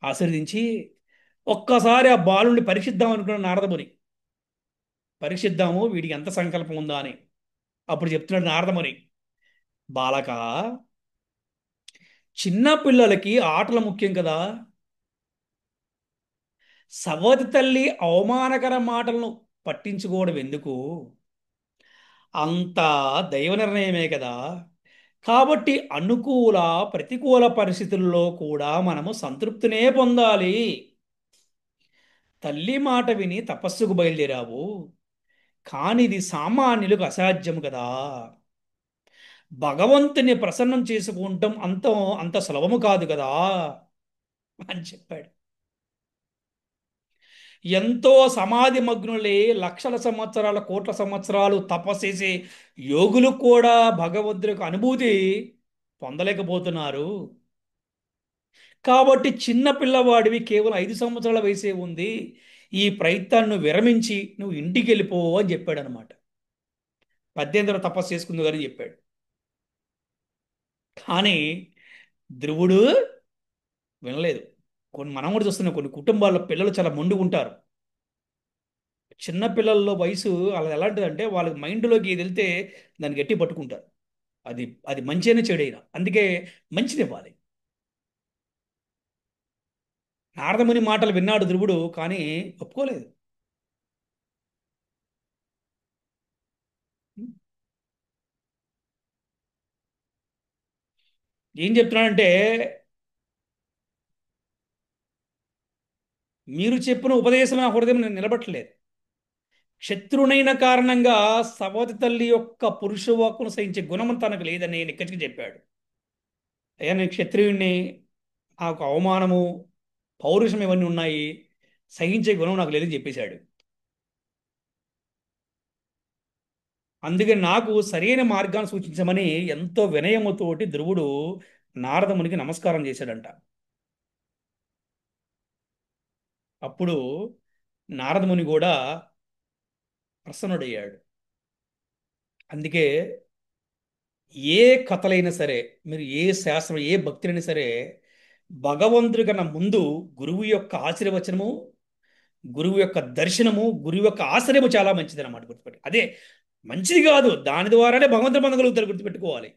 ఆశీర్వదించి ఒక్కసారి ఆ బాలుని పరీక్షిద్దాం అనుకున్న నారదముని. పరీక్షిద్దాము వీడికి ఎంత సంకల్పం ఉందా అని. అప్పుడు చెప్తున్నాడు నారదముని, బాలక, చిన్న పిల్లలకి ఆటలు ముఖ్యం కదా. సవతి తల్లి అవమానకర మాటలను పట్టించుకోవడం ఎందుకు? అంత దైవ నిర్ణయమే కదా. కాబట్టి అనుకూల ప్రతికూల పరిస్థితుల్లో కూడా మనము సంతృప్తినే పొందాలి. తల్లి మాట విని తపస్సుకు బయలుదేరావు, కానీ ఇది సామాన్యులకు అసాధ్యం కదా. భగవంతుని ప్రసన్నం చేసుకుంటాం అంత అంత సులభము కాదు కదా అని చెప్పాడు. ఎంతో సమాధి మగ్నులే లక్షల సంవత్సరాల కోట్ల సంవత్సరాలు తపస్సేసి యోగులు కూడా భగవంతుడి యొక్క అనుభూతి పొందలేకపోతున్నారు. కాబట్టి చిన్న పిల్లవాడివి, కేవలం 5 సంవత్సరాల వయసే ఉంది, ఈ ప్రయత్నాన్ని విరమించి నువ్వు ఇంటికి వెళ్ళిపో అని చెప్పాడు అనమాట. 18 తపస్సు చేసుకుంది కానీ చెప్పాడు. కానీ ధ్రువుడు వినలేదు. మనం కూడా చూస్తున్నాం, కొన్ని కుటుంబాల్లో పిల్లలు చాలా మొండిగా ఉంటారు. చిన్న పిల్లల్లో వయసు అలా ఎలాంటిదంటే వాళ్ళకి మైండ్లోకి ఇది వెళ్తే దాన్ని గట్టి పట్టుకుంటారు. అది అది మంచి అయినా చెడైనా, అందుకే మంచిది ఇవ్వాలి. నారదముని మాటలు విన్నాడు ధ్రువుడు, కానీ ఒప్పుకోలేదు. ఏం చెప్తున్నాడంటే, మీరు చెప్పిన ఉపదేశం నా హృదయం నేను నిలబట్టలేదు, శత్రునైన కారణంగా సవతి తల్లి యొక్క పురుషవాక్కును సహించే గుణం తనకు లేదని నిక్కచ్చిగా చెప్పాడు. అయ్యా నేను క్షత్రియుణ్ణి, నాకు అవమానము పౌరుషం ఇవన్నీ ఉన్నాయి, సహించే గుణం నాకు లేదని చెప్పేశాడు. అందుకే నాకు సరైన మార్గాన్ని సూచించమని ఎంతో వినయముతోటి ధ్రువుడు నారదమునికి నమస్కారం చేశాడంట. అప్పుడు నారదముని కూడా ప్రసన్నుడయ్యాడు. అందుకే ఏ కథలైనా సరే, మీరు ఏ శాస్త్రం ఏ భక్తులైనా సరే, భగవంతుడి కన్నా ముందు గురువు యొక్క ఆశీర్వచనము, గురువు యొక్క దర్శనము, గురువు యొక్క ఆశ్రయము చాలా మంచిది అన్నమాట. గుర్తుపెట్టి అదే మంచిది కాదు, దాని ద్వారానే భగవంతుడు పొందగలుగుతారు, గుర్తుపెట్టుకోవాలి.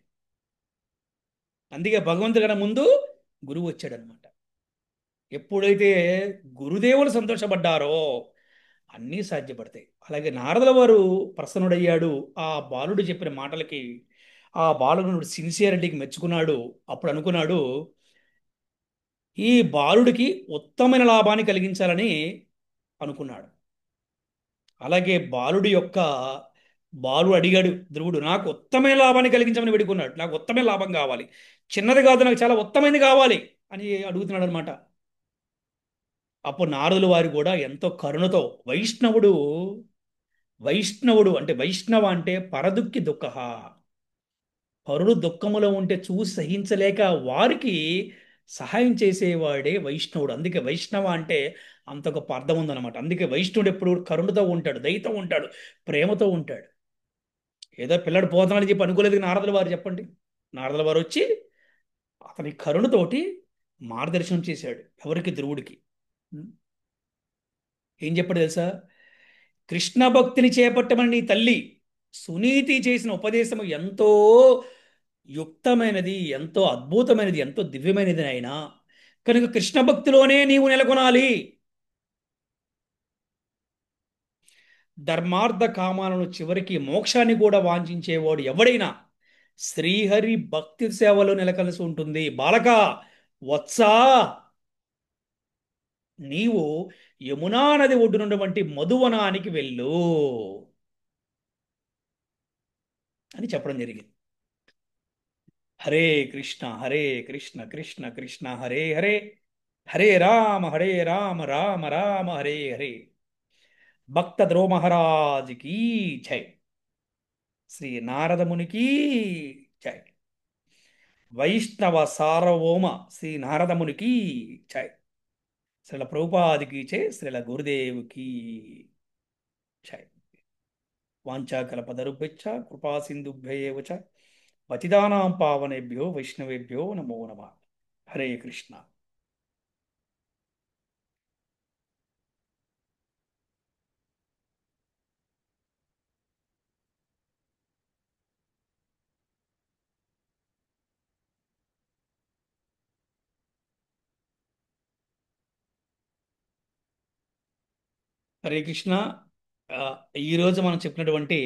అందుకే భగవంతుడి కన్నా ముందు గురువు వచ్చాడనమాట. ఎప్పుడైతే గురుదేవులు సంతోషపడ్డారో అన్నీ సాధ్యపడతాయి. అలాగే నారదుల వారు ప్రసన్నుడయ్యాడు. ఆ బాలుడు చెప్పిన మాటలకి ఆ బాలుడు సిన్సియారిటీకి మెచ్చుకున్నాడు. అప్పుడు అనుకున్నాడు, ఈ బాలుడికి ఉత్తమైన లాభాన్ని కలిగించాలని అనుకున్నాడు. అలాగే బాలుడు అడిగాడు ధ్రువుడు, నాకు ఉత్తమైన లాభాన్ని కలిగించమని వేడుకున్నాడు. నాకు ఉత్తమైన లాభం కావాలి, చిన్నది కాదు, నాకు చాలా ఉత్తమైనది కావాలి అని అడుగుతున్నాడు అనమాట. అప్పుడు నారదుల వారు కూడా ఎంతో కరుణతో, వైష్ణవుడు అంటే వైష్ణవ అంటే పరదుఃఖి దుఃఖ, పరుడు దుఃఖములో ఉంటే చూసి సహించలేక వారికి సహాయం చేసేవాడే వైష్ణవుడు. అందుకే వైష్ణవ అంటే అంత గొప్ప అర్థం ఉందన్నమాట. అందుకే వైష్ణవుడు ఎప్పుడు కరుణతో ఉంటాడు, దయతో ఉంటాడు, ప్రేమతో ఉంటాడు. ఏదో పిల్లడు పోతున్నాడని చెప్పి అనుకోలేదు నారదుల వారు, చెప్పండి. నారదుల వారు వచ్చి అతని కరుణతోటి మార్గదర్శనం చేశాడు. ఎవరికి? ధ్రువుడికి. ఏం చెప్పాడు తెలుసా? కృష్ణ భక్తిని చేపట్టమని నీ తల్లి సునీతి చేసిన ఉపదేశము ఎంతో యుక్తమైనది, ఎంతో అద్భుతమైనది, ఎంతో దివ్యమైనది అయినా కనుక కృష్ణ భక్తిలోనే నీవు నెలకొనాలి. ధర్మార్థ కామాలను చివరికి మోక్షాన్ని కూడా వాంఛించేవాడు ఎవడైనా శ్రీహరి భక్తి సేవలో నెలకొలిసి ఉంటుంది. బాలక, వత్సా, నీవు యమునా నది ఒడ్డునున్నటువంటి మధువనానికి వెళ్ళు అని చెప్పడం జరిగింది. హరే కృష్ణ హరే కృష్ణ కృష్ణ కృష్ణ హరే హరే, హరే రామ రామ రామ హరే హరే. భక్త ధ్రువ మహారాజుకి జై. శ్రీ నారద మునికి జై. వైష్ణవ సార్వభౌమ శ్రీ నారద మునికి జై. శ్రీల ప్రభుపాదికి జై. శ్రీల గురుదేవుకి జై. వాంఛాకల్పతరుభ్యశ్చ కృపా సింధుభ్యయేవ చ పతితానాం పావనేభ్యో వైష్ణవేభ్యో నమో నమః. హరే కృష్ణ. హరే కృష్ణ. ఆ, ఈరోజు మనం చెప్పినటువంటి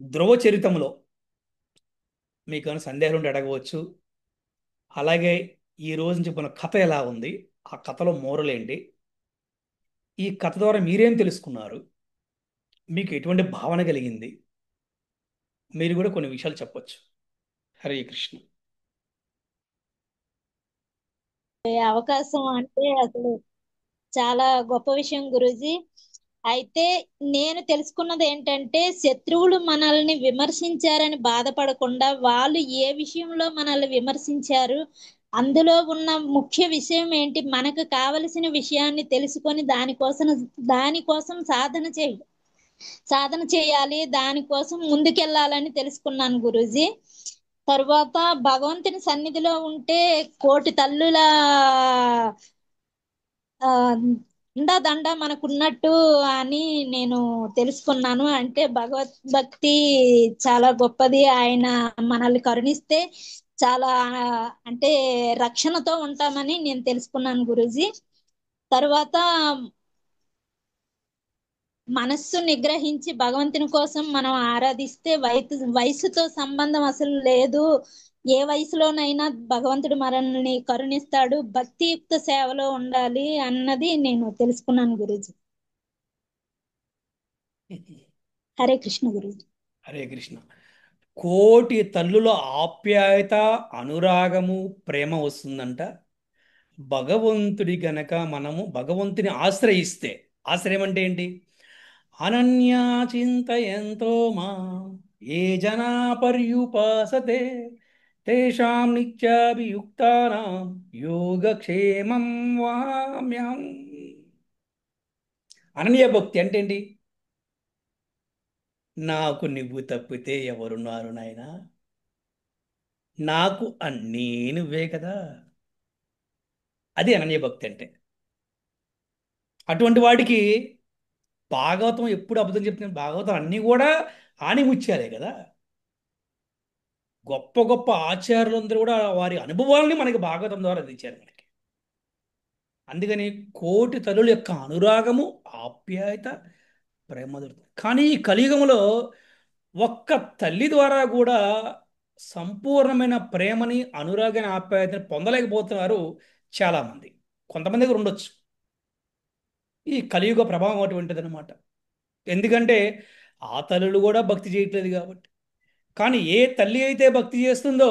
ధ్రువ చరితంలో మీకు ఏమైనా సందేహాలు ఉంటే అడగవచ్చు. అలాగే ఈ రోజు చెప్పిన కథ ఎలా ఉంది, ఆ కథలో మోరలేంటి, ఈ కథ ద్వారా మీరేం తెలుసుకున్నారు, మీకు ఎటువంటి భావన కలిగింది, మీరు కూడా కొన్ని విషయాలు చెప్పొచ్చు. హరే కృష్ణ. అవకాశం అంటే అసలు చాలా గొప్ప విషయం గురూజీ. అయితే నేను తెలుసుకున్నది ఏంటంటే, శత్రువులు మనల్ని విమర్శించారని బాధపడకుండా వాళ్ళు ఏ విషయంలో మనల్ని విమర్శించారు, అందులో ఉన్న ముఖ్య విషయం ఏంటి, మనకు కావలసిన విషయాన్ని తెలుసుకొని దానికోసం సాధన చేయాలి, దానికోసం ముందుకెళ్ళాలని తెలుసుకున్నాను గురూజీ. తరువాత భగవంతుని సన్నిధిలో ఉంటే కోటి తల్లుల ఆ దండ మనకున్నట్టు అని నేను తెలుసుకున్నాను. అంటే భక్తి చాలా గొప్పది. ఆయన మనల్ని కరుణిస్తే చాలా అంటే రక్షణతో ఉంటామని నేను తెలుసుకున్నాను గురూజీ. తర్వాత మనస్సు నిగ్రహించి భగవంతుని కోసం మనం ఆరాధిస్తే వయసుతో సంబంధం అసలు లేదు. ఏ వయసులోనైనా భగవంతుడు మనల్ని కరుణిస్తాడు. భక్తియుక్త సేవలో ఉండాలి అన్నది నేను తెలుసుకున్నాను గురూజీ. హరే కృష్ణ గురుజీ. హరే కృష్ణ. కోటి తల్లుల ఆప్యాయత, అనురాగము, ప్రేమ వస్తుందంట భగవంతుడి గనక మనము భగవంతుని ఆశ్రయిస్తే. ఆశ్రయం అంటే ఏంటి? అనన్యా చింతయంతో మా ఏ జనా పర్యుపాసతే తేషాం నిత్యాభియుక్తానాం యోగక్షేమం వామ్యం. అనన్య భక్తి అంటే ఏంటి? నాకు నువ్వు తప్పితే ఎవరున్నారు నాయనా, నాకు అన్నీ నువ్వే కదా. అది అనన్య భక్తి అంటే. అటువంటి వాడికి భాగవతం ఎప్పుడు అబద్ధం చెప్తున్నాను, భాగవతం అన్నీ కూడా ఆణిముత్యాలే కదా. గొప్ప గొప్ప ఆచార్యులందరూ కూడా వారి అనుభవాలని మనకి భాగవతం ద్వారా అందించారు మనకి. అందుకని కోటి తల్లుల యొక్క అనురాగము, ఆప్యాయత, ప్రేమ దొరుకుతుంది. కానీ ఈ కలియుగంలో ఒక్క తల్లి ద్వారా కూడా సంపూర్ణమైన ప్రేమని, అనురాగాన్ని, ఆప్యాయతని పొందలేకపోతున్నారు చాలామంది. కొంతమంది దగ్గర ఉండొచ్చు. ఈ కలియుగ ప్రభావం అటువంటిది అనమాట. ఎందుకంటే ఆ తల్లులు కూడా భక్తి చేయట్లేదు కాబట్టి. కానీ ఏ తల్లి అయితే భక్తి చేస్తుందో,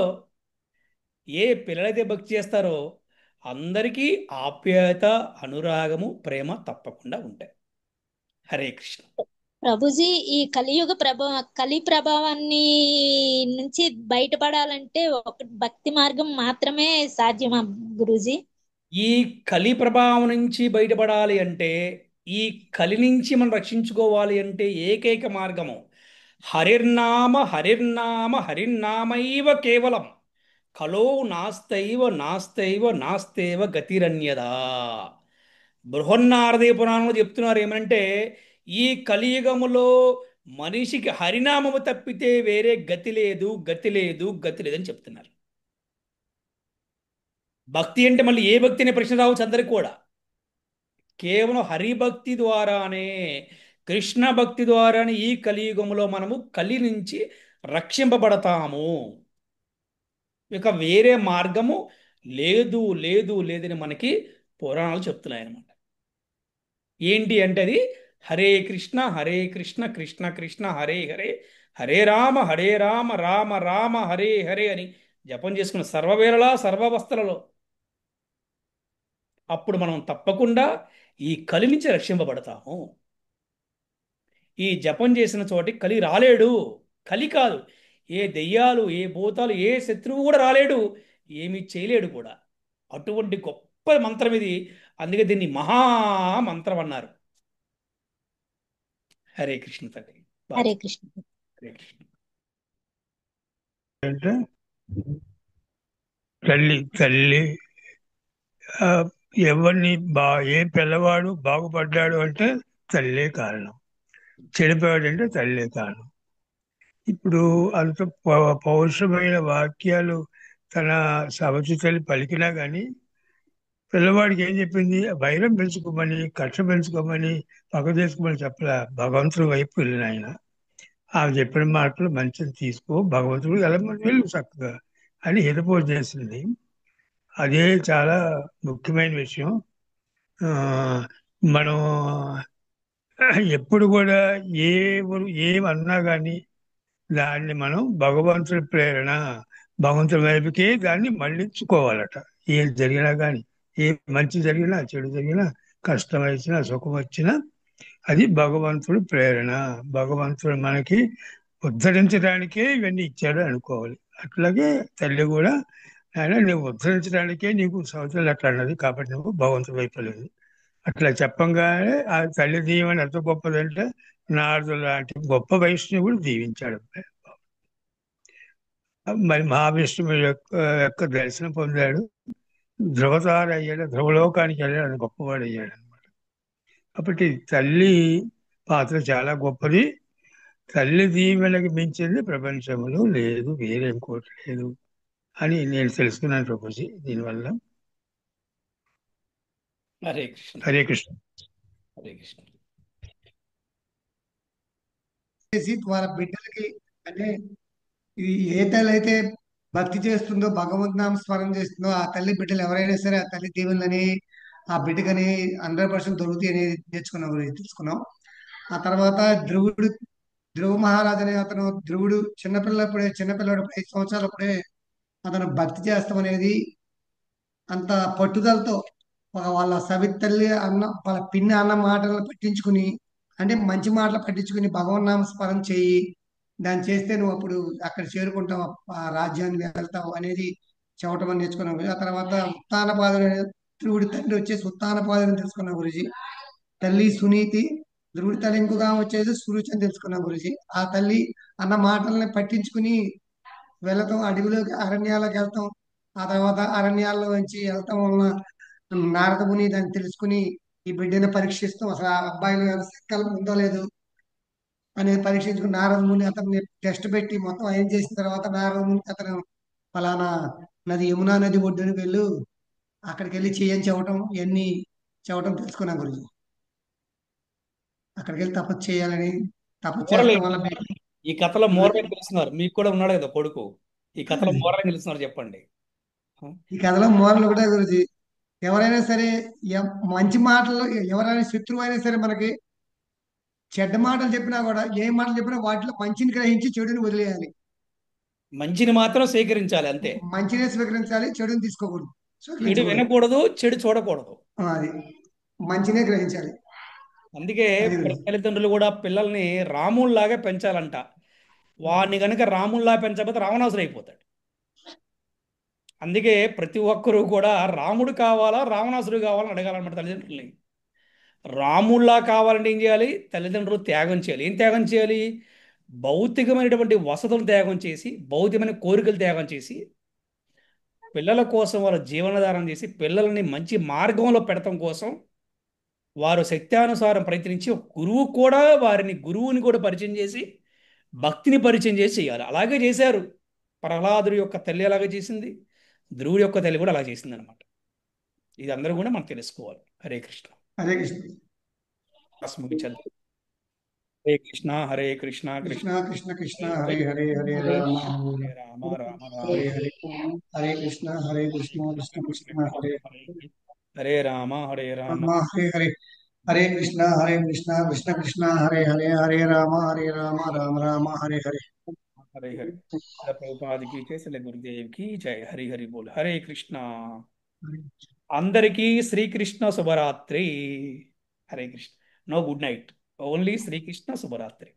ఏ పిల్లలైతే భక్తి చేస్తారో అందరికీ ఆప్యాయత, అనురాగము, ప్రేమ తప్పకుండా ఉంటాయి. హరే కృష్ణ. ప్రభుజీ, ఈ కలి ప్రభావాన్ని నుంచి బయటపడాలంటే ఒక భక్తి మార్గం మాత్రమే సాధ్యమా గురూజీ? ఈ కలి ప్రభావం నుంచి బయటపడాలి అంటే, ఈ కలి నుంచి మనం రక్షించుకోవాలి అంటే ఏకైక మార్గము హరిర్నామ హరిర్నామ హరిర్నామైవ కేవలం కలో నాస్తైవ నాస్తైవ నాస్తేవ గతిరన్యదా. బృహన్నారదీయ పురాణంలో చెప్తున్నారు ఏమంటే, ఈ కలియుగములో మనిషికి హరినామము తప్పితే వేరే గతి లేదు, గతి లేదు, గతి లేదని చెప్తున్నారు. భక్తి అంటే మళ్ళీ ఏ భక్తి అనే ప్రశ్న రావచ్చు అందరికి కూడా. కేవలం హరిభక్తి ద్వారానే, కృష్ణ భక్తి ద్వారానే ఈ కలియుగంలో మనము కలి నుంచి రక్షింపబడతాము. ఇక వేరే మార్గము లేదు, లేదు, లేదని మనకి పురాణాలు చెప్తున్నాయి అన్నమాట. ఏంటి అంటే అది హరే కృష్ణ హరే కృష్ణ కృష్ణ కృష్ణ హరే హరే, హరే రామ హరే రామ రామ రామ హరే హరే అని జపం చేసుకున్న సర్వవేళలా సర్వావస్థలలో అప్పుడు మనం తప్పకుండా ఈ కలి నుంచి రక్షింపబడతాము. ఈ జపం చేసిన చోటి కలి రాలేడు. కలి కాదు, ఏ దెయ్యాలు, ఏ భూతాలు, ఏ శత్రువు కూడా రాలేడు, ఏమీ చేయలేడు కూడా. అటువంటి గొప్ప మంత్రం ఇది. అందుకే దీన్ని మహామంత్రం అన్నారు. హరే కృష్ణ తల్లి. హరే కృష్ణ. హరే కృష్ణ. అంటే తల్లి తల్లి ఆ, ఎవరిని ఏ పిల్లవాడు బాగుపడ్డాడు అంటే తల్లే కారణం, చెడిపోయాడంటే తల్లే కారణం. ఇప్పుడు అంత పౌరుషమైన వాక్యాలు తన సవతి తల్లి పలికినా కానీ పిల్లవాడికి ఏం చెప్పింది? వైరం పెంచుకోమని, కక్ష పెంచుకోమని, పగ చేసుకోమని చెప్పలే. భగవంతుడి వైపు వెళ్ళిన ఆయన ఆమె చెప్పిన మాటలు మంచిది తీసుకో, భగవంతుడు ఎలా వెళ్ళు చక్కగా అని హితపోజ చేసింది. అదే చాలా ముఖ్యమైన విషయం. ఆ, మనం ఎప్పుడు కూడా ఏమన్నా కానీ దాన్ని మనం భగవంతుడి ప్రేరణ, భగవంతుడి వైపుకే దాన్ని మళ్ళించుకోవాలట. ఏది జరిగినా కానీ, ఏ మంచి జరిగినా, చెడు జరిగినా, కష్టం వచ్చినా, సుఖం వచ్చినా అది భగవంతుడి ప్రేరణ. భగవంతుడు మనకి ఉద్ధరించడానికే ఇవన్నీ ఇచ్చాడు అనుకోవాలి. అట్లాగే తల్లి కూడా ఆయన నువ్వు ఉద్ధరించడానికే నీకు సౌతలు అట్లా అన్నది కాబట్టి నువ్వు భగవంతుడి వైపు వెళ్ళింది. అట్లా చెప్పంగానే ఆ తల్లి దీవెన ఎంత గొప్పదంటే నారదు లాంటి గొప్ప వైష్ణవుడు దీవించాడు. మరి మహావిష్ణువు యొక్క దర్శనం పొందాడు, ధ్రువతార అయ్యాడు, ధ్రువలోకానికి వెళ్ళాడు, అది గొప్పవాడు అయ్యాడు అనమాట. కాబట్టి తల్లి పాత్ర చాలా గొప్పది. తల్లి దీవెనకి మించింది ప్రపంచంలో లేదు, వేరే ఇంకోటి లేదు అని నేను తెలుసుకున్నాను ప్రభుజీ దీనివల్ల. హరే కృష్ణ. హరే కృష్ణ. హరే కృష్ణ. చేసి వాళ్ళ బిడ్డలకి అంటే ఇది ఏ తల్లి అయితే భక్తి చేస్తుందో, భగవంతు నామ స్మరణ చేస్తుందో ఆ తల్లి బిడ్డలు ఎవరైనా సరే ఆ తల్లి దీవెనలని ఆ బిడ్డకని 100% దొరుకుతాయి అనేది నేర్చుకున్నాం, తెలుసుకున్నాం. ఆ తర్వాత ధ్రువ మహారాజు అనే అతను చిన్నపిల్లడు 5 సంవత్సరాలప్పుడే అతను భక్తి చేస్తాం అనేది అంత పట్టుదలతో వాళ్ళ సవితల్లి అన్న వాళ్ళ పిన్ని అన్న మాటలను పట్టించుకుని, అంటే మంచి మాటలు పట్టించుకుని భగవన్నామ స్మరణ చేయి, దాన్ని చేస్తే నువ్వు అప్పుడు అక్కడ చేరుకుంటావు, ఆ రాజ్యాన్ని వెళ్తావు అనేది చెప్పటం నేర్చుకున్నాం గురుజీ. ఆ తర్వాత ఉత్తానపాదుడు అనే ధ్రువుడి తండ్రి వచ్చేసి ఉత్తానపాదుని తెలుసుకున్నాం గురుజీ. తల్లి సునీతి, ధ్రువుడి తల్లి ఇంకొక ఆమె వచ్చేసి సురుచి అని తెలుసుకున్నాం గురుజీ. ఆ తల్లి అన్న మాటల్ని పట్టించుకుని వెళ్తాం, అడవిలోకి అరణ్యాలకు వెళ్తాం. ఆ తర్వాత అరణ్యాల్లో నుంచి వెళ్తాం వలన నారద ముని దాన్ని తెలుసుకుని ఈ బిడ్డని పరీక్షిస్తాం, అసలు ఆ అబ్బాయిలో ఏమైనా సంకల్పం ఉందో లేదు అనేది పరీక్షించుకుని నారద ముని అతన్ని టెస్ట్ పెట్టి మొత్తం ఏం చేసిన తర్వాత నారద ముని అతను ఫలానా యమునా నది ఒడ్డున వెళ్ళు, అక్కడికి వెళ్ళి చేయని చెప్పటం, ఇవన్నీ చెప్పటం తెలుసుకున్నాం గురించి. అక్కడికి వెళ్ళి తపస్సు చేయాలని, తపస్సు మోరల్ చేస్తాం ఏంటి? వల్ల ఈ కథలో మోరల్ ఏం తెలుస్తున్నారు? మీకు కూడా ఉన్నాడు కదా కొడుకు, ఈ కథలో మోరల్ ఏం తెలుస్తున్నారు చెప్పండి. ఈ కథలో మోరల్ కూడా గురించి, ఎవరైనా సరే మంచి మాటలు, ఎవరైనా శత్రువు అయినా సరే మనకి చెడ్డ మాటలు చెప్పినా కూడా, ఏ మాటలు చెప్పినా వాటిలో మంచిని గ్రహించి చెడుని వదిలేయాలి. మంచిని మాత్రం స్వీకరించాలి అంతే. మంచినే స్వీకరించాలి, చెడుని తీసుకోకూడదు, చెడు స్వీకరించకూడదు. వినకూడదు, చెడు చూడకూడదు. అది మంచినే గ్రహించాలి. అందుకే అది తల్లిదండ్రులు కూడా పిల్లల్ని రాముల్లాగా పెంచాలంట. వాడిని కనుక రాముల్లా పెంచకపోతే రావణాసురు అయిపోతాడు. అందుకే ప్రతి ఒక్కరూ కూడా రాముడు కావాలా రావణాసురుడు కావాలని అడగాలన్నమాట తల్లిదండ్రుల్ని. రాముల్లా కావాలంటే ఏం చేయాలి? తల్లిదండ్రులు త్యాగం చేయాలి. ఏం త్యాగం చేయాలి? భౌతికమైనటువంటి వసతులు త్యాగం చేసి, భౌతికమైన కోరికలు త్యాగం చేసి, పిల్లల కోసం వాళ్ళ జీవనాధారం చేసి, పిల్లల్ని మంచి మార్గంలో పెడతాం కోసం వారు శక్త్యానుసారం ప్రయత్నించి, ఒక గురువుని కూడా పరిచయం చేసి, భక్తిని పరిచయం చేసి చేయాలి. అలాగే చేశారు. ప్రహ్లాదుడి యొక్క తల్లి అలాగే చేసింది, ధ్రువుడి యొక్క తల్లి కూడా అలా చేసింది అనమాట. ఇది అందరూ కూడా మనం తెలుసుకోవాలి. హరే కృష్ణ. హరే కృష్ణ. ముగించేద్దాం. హరే కృష్ణ హరే కృష్ణ కృష్ణ కృష్ణ కృష్ణ కృష్ణ హరే హరే, హరే రామ హరే రామ రామ రామ హరే హరే, హరే కృష్ణ హరే కృష్ణ కృష్ణ కృష్ణ హరే హరే రామ హరే రామ రామ హరే హరే, హరే కృష్ణ కృష్ణ కృష్ణ హరే హరే, హరే రామ రామ రామ హరే హరే. హరే హరే. ప్రభుపాద కీ జై, శ్రీ గురుదేవ్ కీ జై. హరి హరి బోల్. హరే కృష్ణ. అందరికీ శ్రీకృష్ణ శుభరాత్రి. Hare Krishna. No good night, only Srikrishna శుభరాత్రి.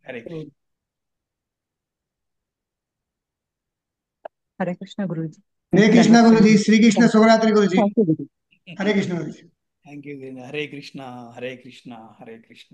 హరే కృష్ణ. హరే కృష్ణ గురూజీ. హరే కృష్ణ గురుజీ, శ్రీకృష్ణ శుభరాత్రి guruji. Thank you guruji. Hare Krishna guruji. Thank you. Hare Krishna Hare Krishna Hare Krishna.